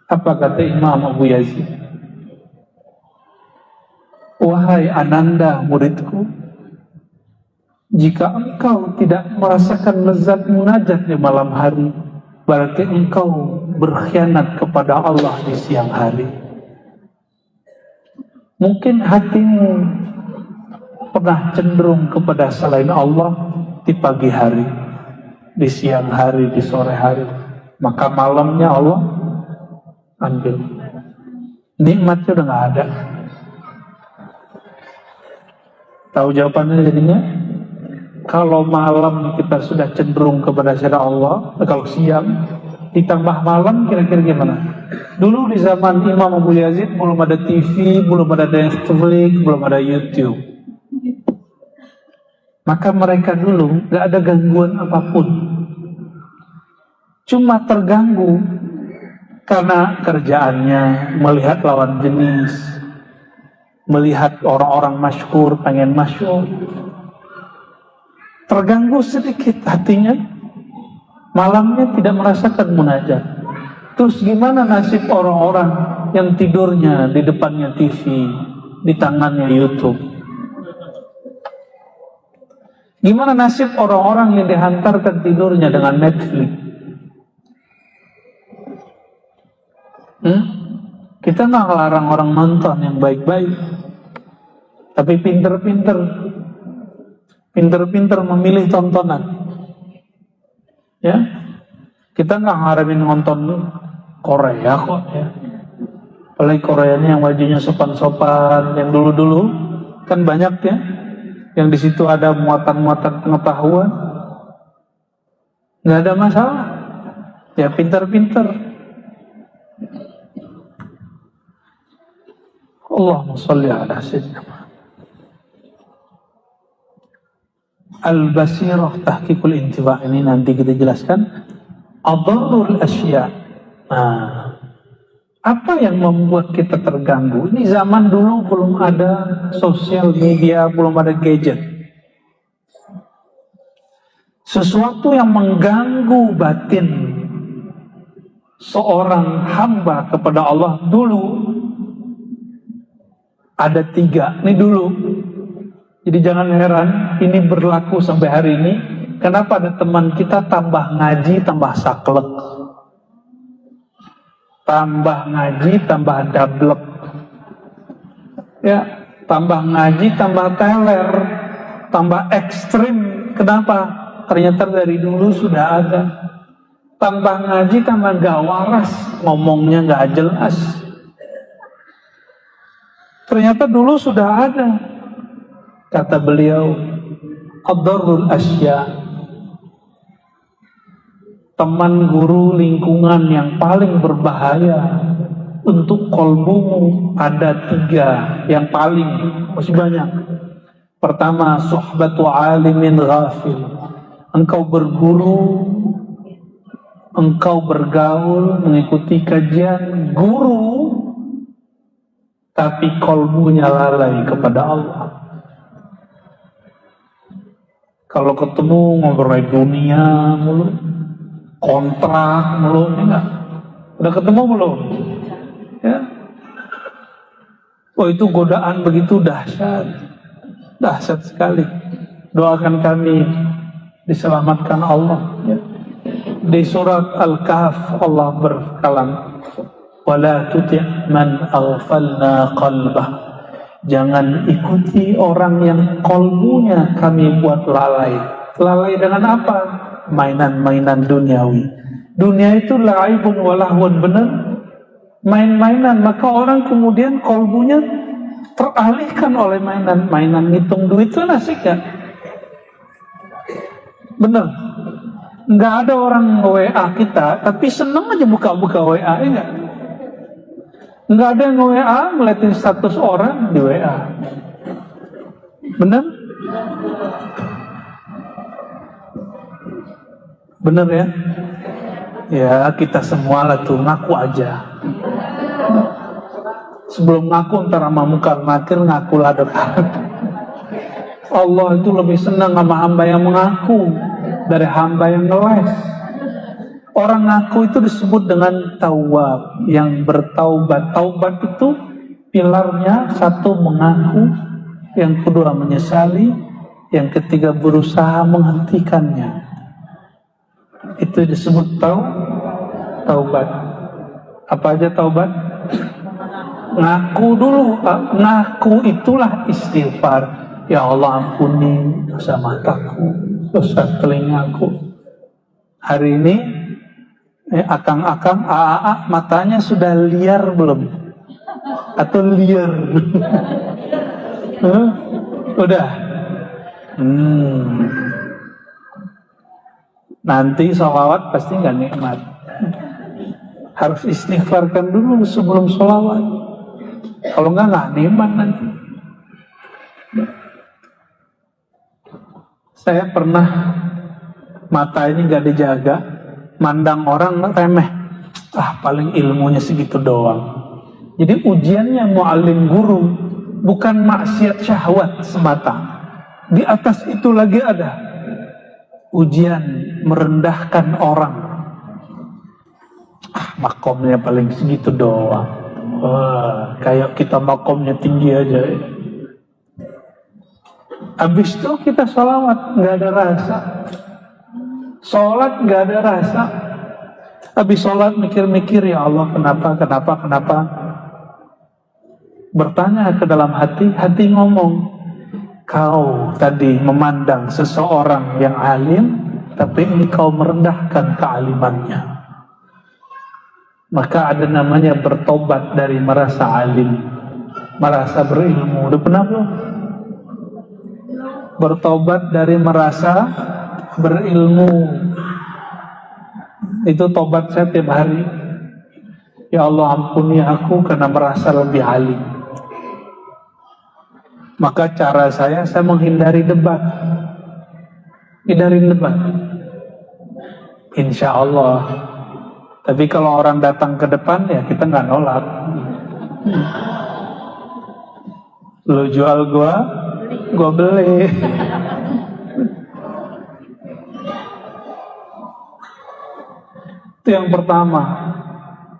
Apa kata Imam Abu Yazid? Wahai Ananda muridku, jika engkau tidak merasakan lezat munajat di malam hari, berarti engkau berkhianat kepada Allah di siang hari. Mungkin hatimu pernah cenderung kepada selain Allah di pagi hari, di siang hari, di sore hari, maka malamnya Allah ambil. Nikmatnya udah gak ada. Tahu jawabannya jadinya? Kalau malam kita sudah cenderung kepada selain Allah, kalau siang ditambah malam kira-kira gimana? Dulu di zaman Imam Abu Yazid belum ada TV, belum ada Netflix, belum ada YouTube. Maka mereka dulu gak ada gangguan apapun. Cuma terganggu karena kerjaannya, melihat lawan jenis, melihat orang-orang masyhur, pengen masyhur. Terganggu sedikit hatinya, malamnya tidak merasakan munajat. Terus gimana nasib orang-orang yang tidurnya di depannya TV, di tangannya YouTube? Gimana nasib orang-orang yang dihantarkan tidurnya dengan Netflix? Kita nggak ngelarang orang nonton yang baik-baik, tapi pinter-pinter memilih tontonan. Ya, kita nggak ngaramin nonton Korea kok ya. Apalagi Koreanya yang wajunya sopan-sopan, yang dulu-dulu kan banyak ya, yang di situ ada muatan-muatan pengetahuan. Nggak ada masalah. Ya pinter-pinter. Allahumma sholli ala sayyidina Al-Basirah Tahqiqul Intiba, ini nanti kita jelaskan adharrul asya. Nah, apa yang membuat kita terganggu? Ini zaman dulu belum ada sosial media, belum ada gadget. Sesuatu yang mengganggu batin seorang hamba kepada Allah dulu ada 3, ini dulu. Jadi jangan heran, ini berlaku sampai hari ini. Kenapa ada teman kita tambah ngaji, tambah saklek. Tambah ngaji, tambah dablek. Ya, tambah ngaji, tambah teler. Tambah ekstrim. Kenapa? Ternyata dari dulu sudah ada. Tambah ngaji, tambah gak waras. Ngomongnya gak jelas. Ternyata dulu sudah ada. Kata beliau, adharrul asya teman, guru, lingkungan yang paling berbahaya untuk kolbumu ada 3 yang paling, masih banyak. Pertama, suhbatu alimin ghafil. Engkau berguru, engkau bergaul, mengikuti kajian guru, tapi kolbunya lalai kepada Allah. Kalau ketemu ngobrol dunia mulu, kontrak mulu, enggak? Udah ketemu belum? Ya. Oh, itu godaan begitu dahsyat, dahsyat sekali. Doakan kami diselamatkan Allah. Ya. Di surat Al-Kahf Allah berkalam, wala tuti' man aghfalna qalbah. Jangan ikuti orang yang kolbunya kami buat lalai. Lalai dengan apa? Mainan-mainan duniawi. Dunia itu la'ibun walahun, benar? Main-mainan. Maka orang kemudian kolbunya teralihkan oleh mainan. Mainan ngitung duit itu asik ya? Benar? Nggak ada orang WA kita, tapi seneng aja buka-buka WA, enggak? Nggak ada yang WA ngeliatin status orang di WA. Bener? Bener ya? Ya kita semua lah tuh ngaku aja. Sebelum ngaku ntar sama muka nakir, ngaku lah depan. Allah itu lebih senang sama hamba yang mengaku dari hamba yang ngeles. Orang ngaku itu disebut dengan tawab, yang bertaubat. Taubat itu pilarnya, 1 mengaku, yang kedua menyesali, yang ketiga berusaha menghentikannya. Itu disebut taubat. Apa aja taubat? Ngaku dulu, ngaku itulah istighfar. Ya Allah ampuni dosa mataku, dosa telingaku. Hari ini akang-akang, AA matanya sudah liar belum? Atau liar? Udah? Nanti sholawat pasti nggak nikmat. Harus istighfarkan dulu sebelum sholawat. Kalau nggak nikmat nanti. Saya pernah mata ini nggak dijaga, mandang orang remeh, paling ilmunya segitu doang. Jadi ujiannya mu'alim guru bukan maksiat syahwat semata. Di atas itu lagi ada ujian merendahkan orang. Makomnya paling segitu doang. Wah, kayak kita makomnya tinggi aja. Habis itu kita sholawat nggak ada rasa. Sholat gak ada rasa. Habis sholat mikir-mikir, ya Allah kenapa. Bertanya ke dalam hati, hati ngomong, kau tadi memandang seseorang yang alim, tapi engkau merendahkan kealimannya. Maka ada namanya bertobat dari merasa alim, merasa berilmu. Udah pernah belum? Bertobat dari merasa berilmu. Itu tobat saya tiap hari. Ya Allah ampuni aku karena merasa lebih alim. Maka cara saya menghindari debat. Hindari debat, insya Allah. Tapi kalau orang datang ke depan, ya kita nggak nolak. Lu jual gua beli. Itu yang pertama.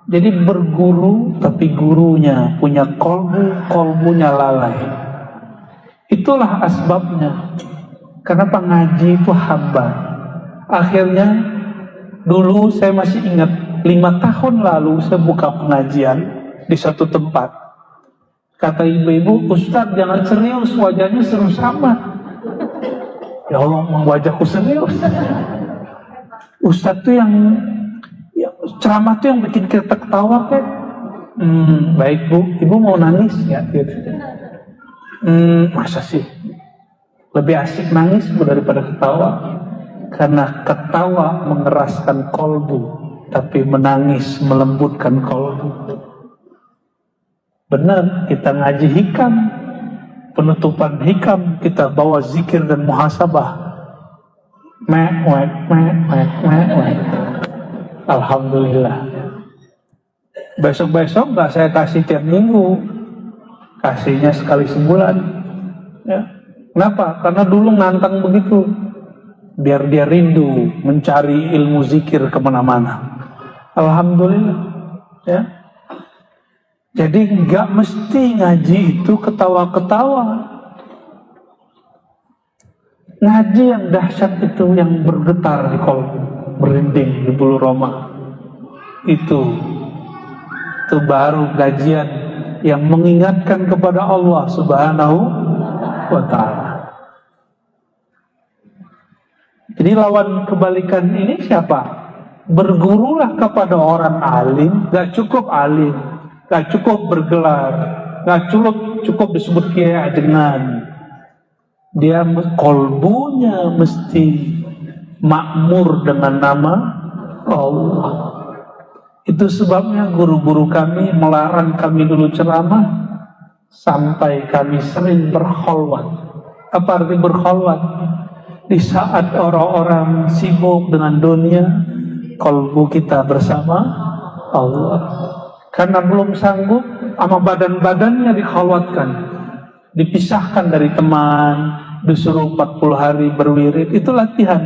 Jadi berguru tapi gurunya punya kolbunya lalai. Itulah asbabnya. Kenapa ngaji itu hamba. Akhirnya dulu saya masih ingat 5 tahun lalu saya buka pengajian di satu tempat. Kata ibu-ibu, Ustadz jangan serius, wajahnya serius sama. Ya Allah, wajahku serius. Ustadz tuh yang ceramah tuh yang bikin kita ketawa kan? Baik bu, ibu mau nangis ya? Gitu. Masa sih? Lebih asik nangis bu daripada ketawa. Karena ketawa mengeraskan kolbu, tapi menangis melembutkan kolbu. Benar, kita ngaji hikam, penutupan hikam kita bawa zikir dan muhasabah. Alhamdulillah. Besok-besok gak saya kasih tiap minggu, kasihnya sekali sebulan. Ya. Kenapa? Karena dulu nantang begitu, biar dia rindu mencari ilmu zikir kemana-mana. Alhamdulillah. Ya. Jadi nggak mesti ngaji itu ketawa-ketawa. Ngaji yang dahsyat itu yang bergetar di kolbu, merinding di bulu roma. Itu baru kajian yang mengingatkan kepada Allah Subhanahu wa ta'ala. Jadi lawan kebalikan ini siapa? Bergurulah kepada orang alim. Gak cukup alim, gak cukup bergelar, gak cukup disebut kiai ajengan. Dia kolbunya mesti makmur dengan nama Allah. Itu sebabnya guru-guru kami melarang kami dulu ceramah sampai kami sering berkholwat. Apa arti berkholwat? Di saat orang-orang sibuk dengan dunia, kolbu kita bersama Allah. Karena belum sanggup, sama badan-badannya dikholwatkan, dipisahkan dari teman, disuruh 40 hari berwirid. Itu latihan,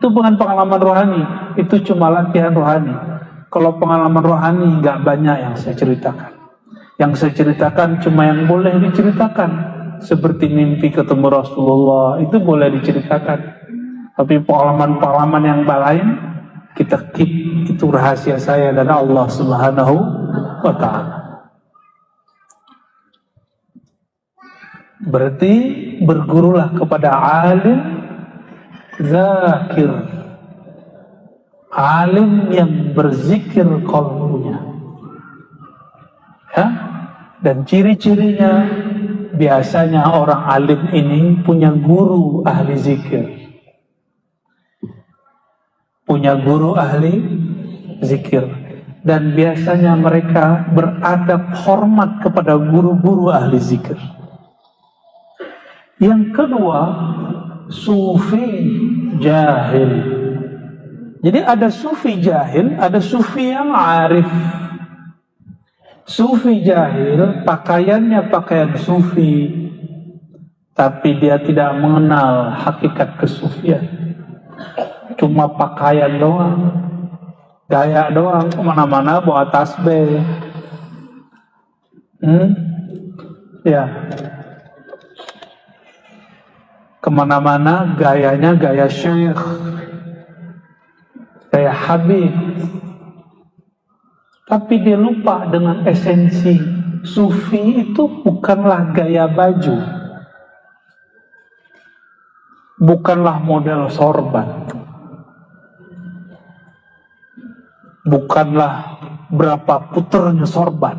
itu bukan pengalaman rohani, itu cuma latihan rohani. Kalau pengalaman rohani gak banyak yang saya ceritakan. Yang saya ceritakan cuma yang boleh diceritakan. Seperti mimpi ketemu Rasulullah, itu boleh diceritakan. Tapi pengalaman-pengalaman yang lain kita keep, itu rahasia saya dan Allah Subhanahu wa ta'ala. Berarti bergurulah kepada alim zakir, alim yang berzikir qalbunya. Ya? Dan ciri-cirinya, biasanya orang alim ini punya guru ahli zikir. Punya guru ahli zikir. Dan biasanya mereka beradab hormat kepada guru-guru ahli zikir. Yang kedua, sufi jahil. Jadi ada sufi jahil, ada sufi yang arif. Sufi jahil, pakaiannya pakaian sufi, tapi dia tidak mengenal hakikat kesufian. Cuma pakaian doang, gaya doang, kemana-mana bawa tasbih. Ya, kemana-mana gayanya gaya syekh, gaya habib. Tapi dia lupa dengan esensi. Sufi itu bukanlah gaya baju, bukanlah model sorban, bukanlah berapa puternya sorban.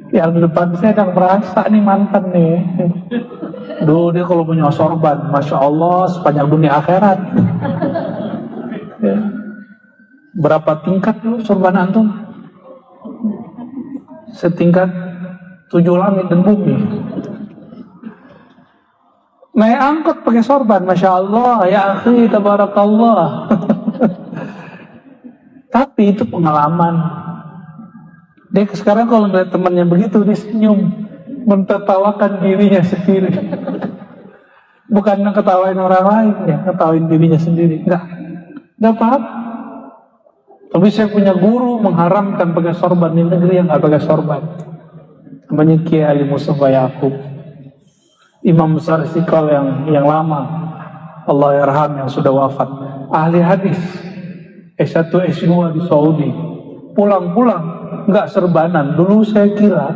Yang depan saya sedang merasa nih mantan nih. Duh, dia kalau punya sorban, Masya Allah, sepanjang dunia akhirat. Ya. Berapa tingkat lu sorban antum? Setingkat 7 langit dan bumi. Naik angkot pakai sorban, Masya Allah, ya akhi, tabarakallah. Tapi itu pengalaman. Dia sekarang kalau ngeliat temannya begitu, dia senyum, mentertawakan dirinya sendiri. Bukan ngetawain orang lain, ya, ngetawain dirinya sendiri. Enggak apa-apa. Tapi saya punya guru mengharamkan pakai sorban di negeri yang nggak pakai sorban. Namanya Kiai Ali Mustafa Yaqub, imam besar Istiqlal yang lama, Allah yarham, yang sudah wafat. Ahli hadis, S1 S2 di Saudi. Pulang-pulang nggak serbanan. Dulu saya kira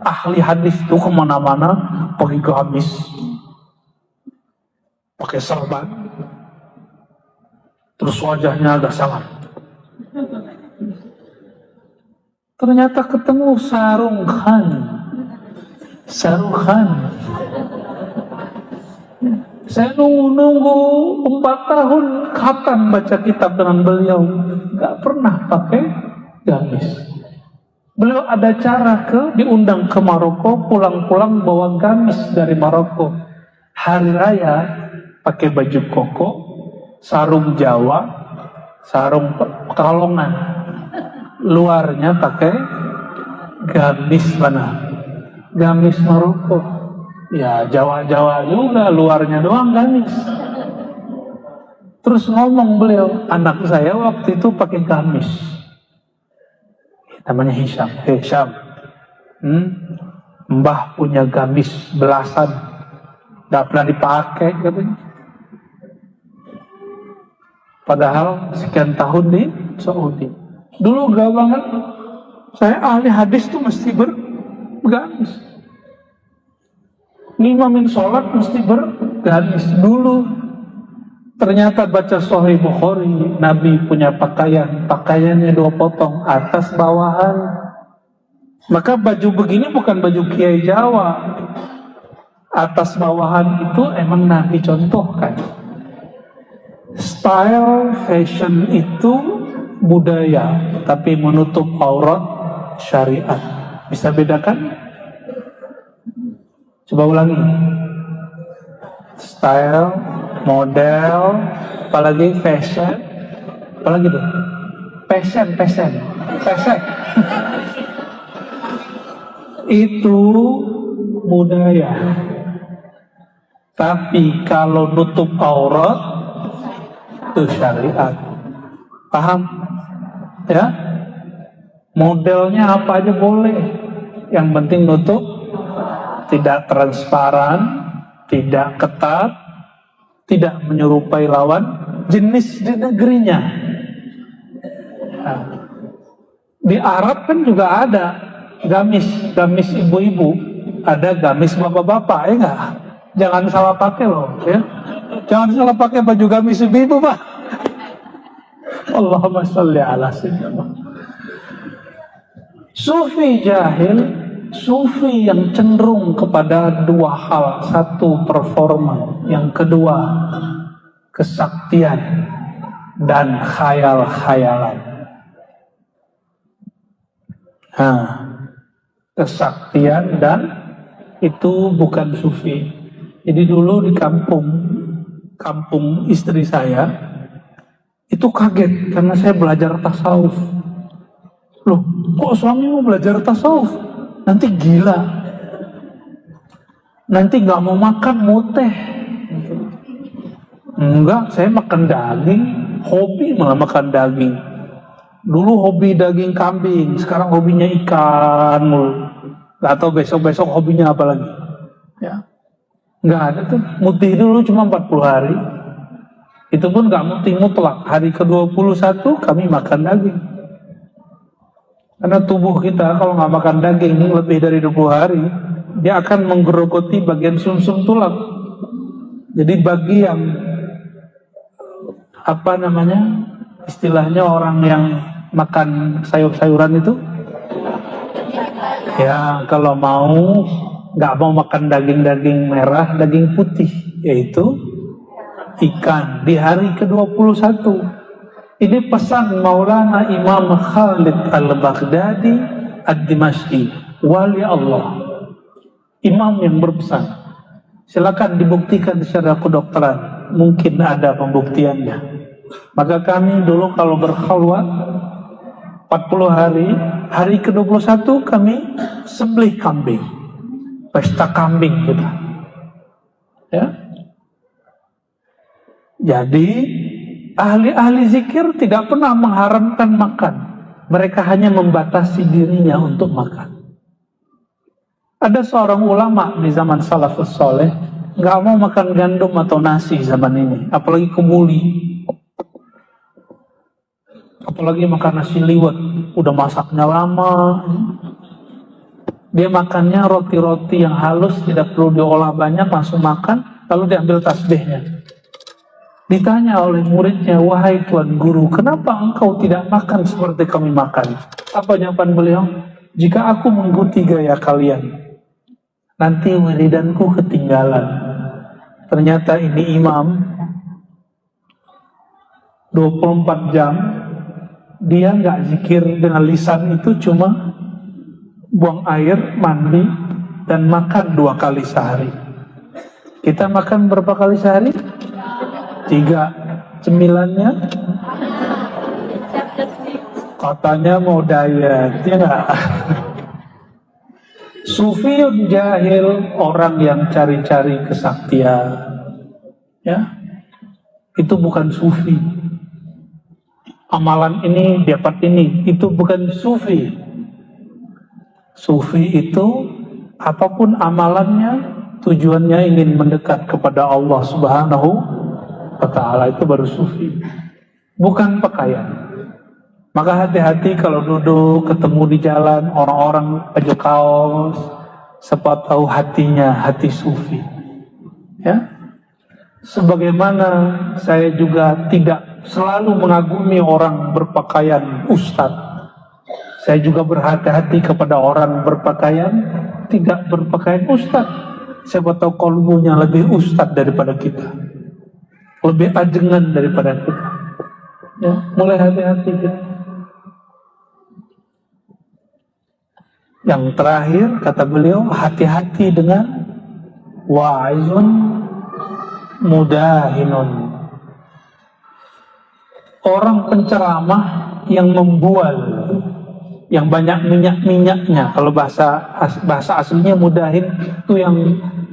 ahli hadis itu kemana-mana pakai gamis, pakai serban, terus wajahnya agak sangat. Ternyata ketemu Sarung Khan. Saya nunggu 4 tahun khatam baca kitab dengan beliau, nggak pernah pakai gamis. Beliau ada cara diundang ke Maroko, pulang-pulang bawa gamis dari Maroko. Hari raya pakai baju koko, sarung Jawa, sarung Pekalongan, luarnya pakai gamis mana? Gamis Maroko. Ya Jawa-Jawa juga, luarnya doang gamis. Terus ngomong beliau, anak saya waktu itu pakai gamis. Namanya Hisham. Mbah punya gamis belasan, gak pernah dipakai katanya. Padahal sekian tahun di Saudi. Dulu gak banget. Saya ahli hadis tuh mesti bergamis. Ngimamin sholat mesti bergamis dulu. Ternyata baca Sahih Bukhari, Nabi punya pakaiannya 2 potong, atas bawahan. Maka baju begini bukan baju Kiai Jawa. Atas bawahan itu emang Nabi contohkan. Style fashion itu budaya, tapi menutup aurat syariat. Bisa bedakan? Coba ulangi. Style, model, apalagi fashion, apalagi tuh? Fashion. Itu budaya. Tapi kalau nutup aurat itu syariat. Paham? Ya? Modelnya apa aja boleh. Yang penting nutup. Tidak transparan, tidak ketat, tidak menyerupai lawan jenis di negerinya. Nah, di Arab kan juga ada gamis ibu-ibu, ada gamis bapak-bapak, ya enggak? Jangan salah pakai loh, ya. Jangan salah pakai baju gamis ibu-ibu, Pak. Allahumma sholli ala sayyidina. Sufi jahil, sufi yang cenderung kepada 2 hal. 1, performa. Yang kedua, kesaktian dan khayal-khayalan. Kesaktian dan itu bukan sufi. Jadi dulu di kampung istri saya, itu kaget karena saya belajar tasawuf. Loh, kok suamimu belajar tasawuf? Nanti gila, nanti gak mau makan muteh. Enggak, saya makan daging, hobi malah makan daging. Dulu hobi daging kambing, sekarang hobinya ikan mulu. Gak tahu besok-besok hobinya apa lagi. Ya, nggak ada tuh. Mutih dulu cuma 40 hari. Itu pun gak mutih mutlak. Hari ke-21 kami makan daging. Karena tubuh kita kalau nggak makan daging lebih dari 20 hari, dia akan menggerogoti bagian sumsum tulang. Jadi bagi yang istilahnya orang yang makan sayur-sayuran itu, ya kalau nggak mau makan daging-daging merah, daging putih, yaitu ikan di hari ke-21. Ini pesan Maulana Imam Khalid Al-Baghdadi Ad-Dimashqi, wali Allah, imam yang berpesan. Silakan dibuktikan secara kedokteran, mungkin ada pembuktiannya. Maka kami dulu kalau berkhalwat 40 hari, hari ke-21 kami sembelih kambing, pesta kambing kita. Ya. Jadi ahli-ahli zikir tidak pernah mengharamkan makan. Mereka hanya membatasi dirinya untuk makan. Ada seorang ulama di zaman salafus soleh nggak mau makan gandum atau nasi zaman ini, apalagi kemuli, apalagi makan nasi liwet, udah masaknya lama. Dia makannya roti-roti yang halus, tidak perlu diolah banyak, langsung makan, lalu diambil tasbihnya. Ditanya oleh muridnya, wahai Tuan Guru, kenapa engkau tidak makan seperti kami makan? Apa jawaban beliau? Jika aku mengikuti gaya kalian, nanti wiridanku ketinggalan. Ternyata ini imam 24 jam dia nggak zikir dengan lisan, itu cuma buang air, mandi, dan makan 2 kali sehari. Kita makan berapa kali sehari? 3. Cemilannya katanya mau diet, ya nggak? Sufiyun jahil, orang yang cari-cari kesaktian, ya, itu bukan sufi. Amalan ini dapat ini, itu bukan sufi. Sufi itu apapun amalannya, tujuannya ingin mendekat kepada Allah Subhanahu wa Ta'ala, itu baru sufi, bukan pakaian. Maka hati-hati kalau duduk ketemu di jalan orang-orang baju kaos, siapa tahu hatinya hati sufi. Ya, sebagaimana saya juga tidak selalu mengagumi orang berpakaian ustadz, saya juga berhati-hati kepada orang berpakaian tidak berpakaian ustadz. Siapa tahu kolbunya lebih ustadz daripada kita, lebih ajengan daripada kita. Ya, mulai hati-hati kita. Yang terakhir kata beliau, hati-hati dengan wa'izun mudahinun, orang penceramah yang membual, yang banyak minyak-minyaknya. Kalau bahasa aslinya mudahin itu yang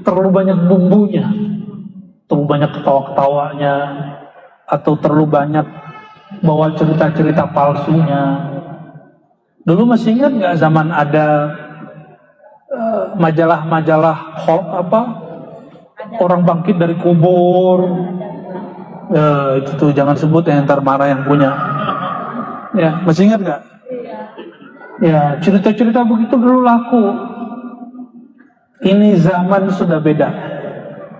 terlalu banyak bumbunya, terlalu banyak ketawa-ketawanya, atau terlalu banyak bawa cerita-cerita palsunya. Dulu masih ingat nggak zaman ada majalah-majalah orang bangkit dari kubur? Itu tuh jangan sebut ya, ntar marah yang punya. Ya, masih ingat nggak? Ya, cerita-cerita begitu dulu laku. Ini zaman sudah beda.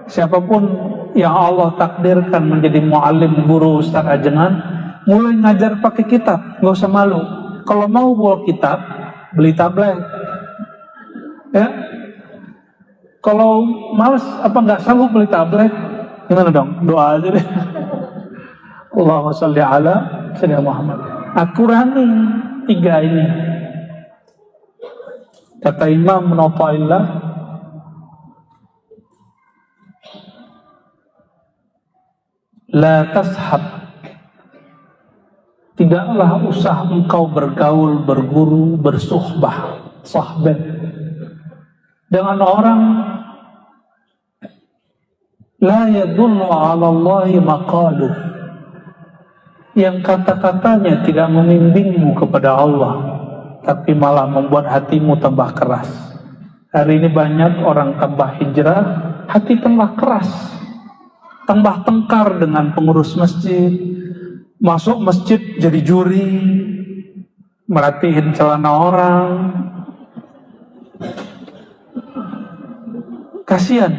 Siapapun yang Allah takdirkan menjadi muallim, guru, ustaz ajengan, mulai ngajar pakai kitab, nggak usah malu. Kalau mau bawa kitab, beli tablet. Ya, kalau males nggak sanggup beli tablet, gimana dong? Doa aja deh. Allahumma sholli ala sayyidina Muhammad. Aturan 3 ini. Kata Imam Nawaillah, la tashab, tidaklah usah engkau bergaul, berguru, bersuhbah, sahbah dengan orang la yadullu ala Allahi maqaluh, yang kata-katanya tidak membimbingmu kepada Allah, tapi malah membuat hatimu tambah keras. Hari ini banyak orang tambah hijrah, hati tambah keras, tambah tengkar dengan pengurus masjid, masuk masjid jadi juri, merhatiin celana orang. Kasihan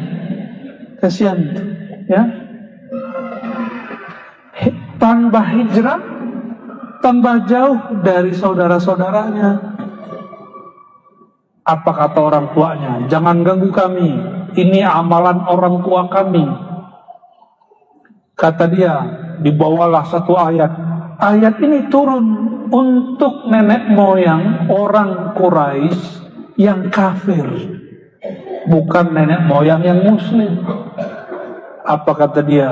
ya. Tambah hijrah, tambah jauh dari saudara-saudaranya. Apa kata orang tuanya? Jangan ganggu kami, ini amalan orang tua kami. Kata dia, dibawalah satu ayat. Ayat ini turun untuk nenek moyang orang Quraisy yang kafir, bukan nenek moyang yang muslim. Apa kata dia?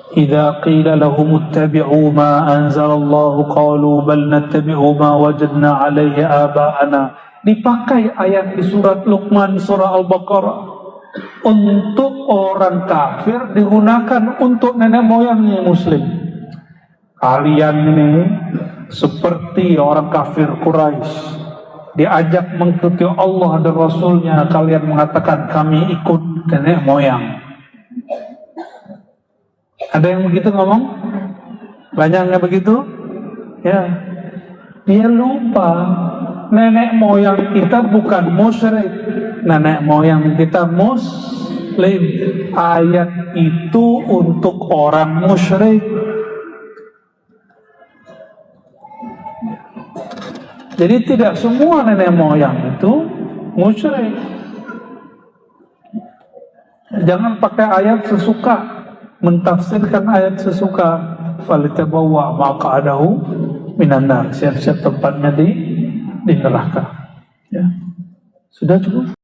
Idza qila lahum ittabi'u ma anzalallahu qalu bal nattabi'u ma wajadna 'alaihi aba'ana. Dipakai ayat di surat Luqman, surah Al-Baqarah. Untuk orang kafir digunakan untuk nenek moyangnya muslim. Kalian ini seperti orang kafir Quraisy, diajak mengikuti Allah dan Rasulnya, kalian mengatakan kami ikut nenek moyang. Ada yang begitu ngomong? Banyak yang begitu? Ya. Dia lupa nenek moyang kita bukan musyrik, nenek moyang kita muslim. Ayat itu untuk orang musyrik. Jadi tidak semua nenek moyang itu musyrik. Jangan pakai ayat sesuka, mentafsirkan ayat sesuka. Falitabawwa maq'adahu minan nar. Siap-siap tempatnya di neraka. Ya. Sudah cukup.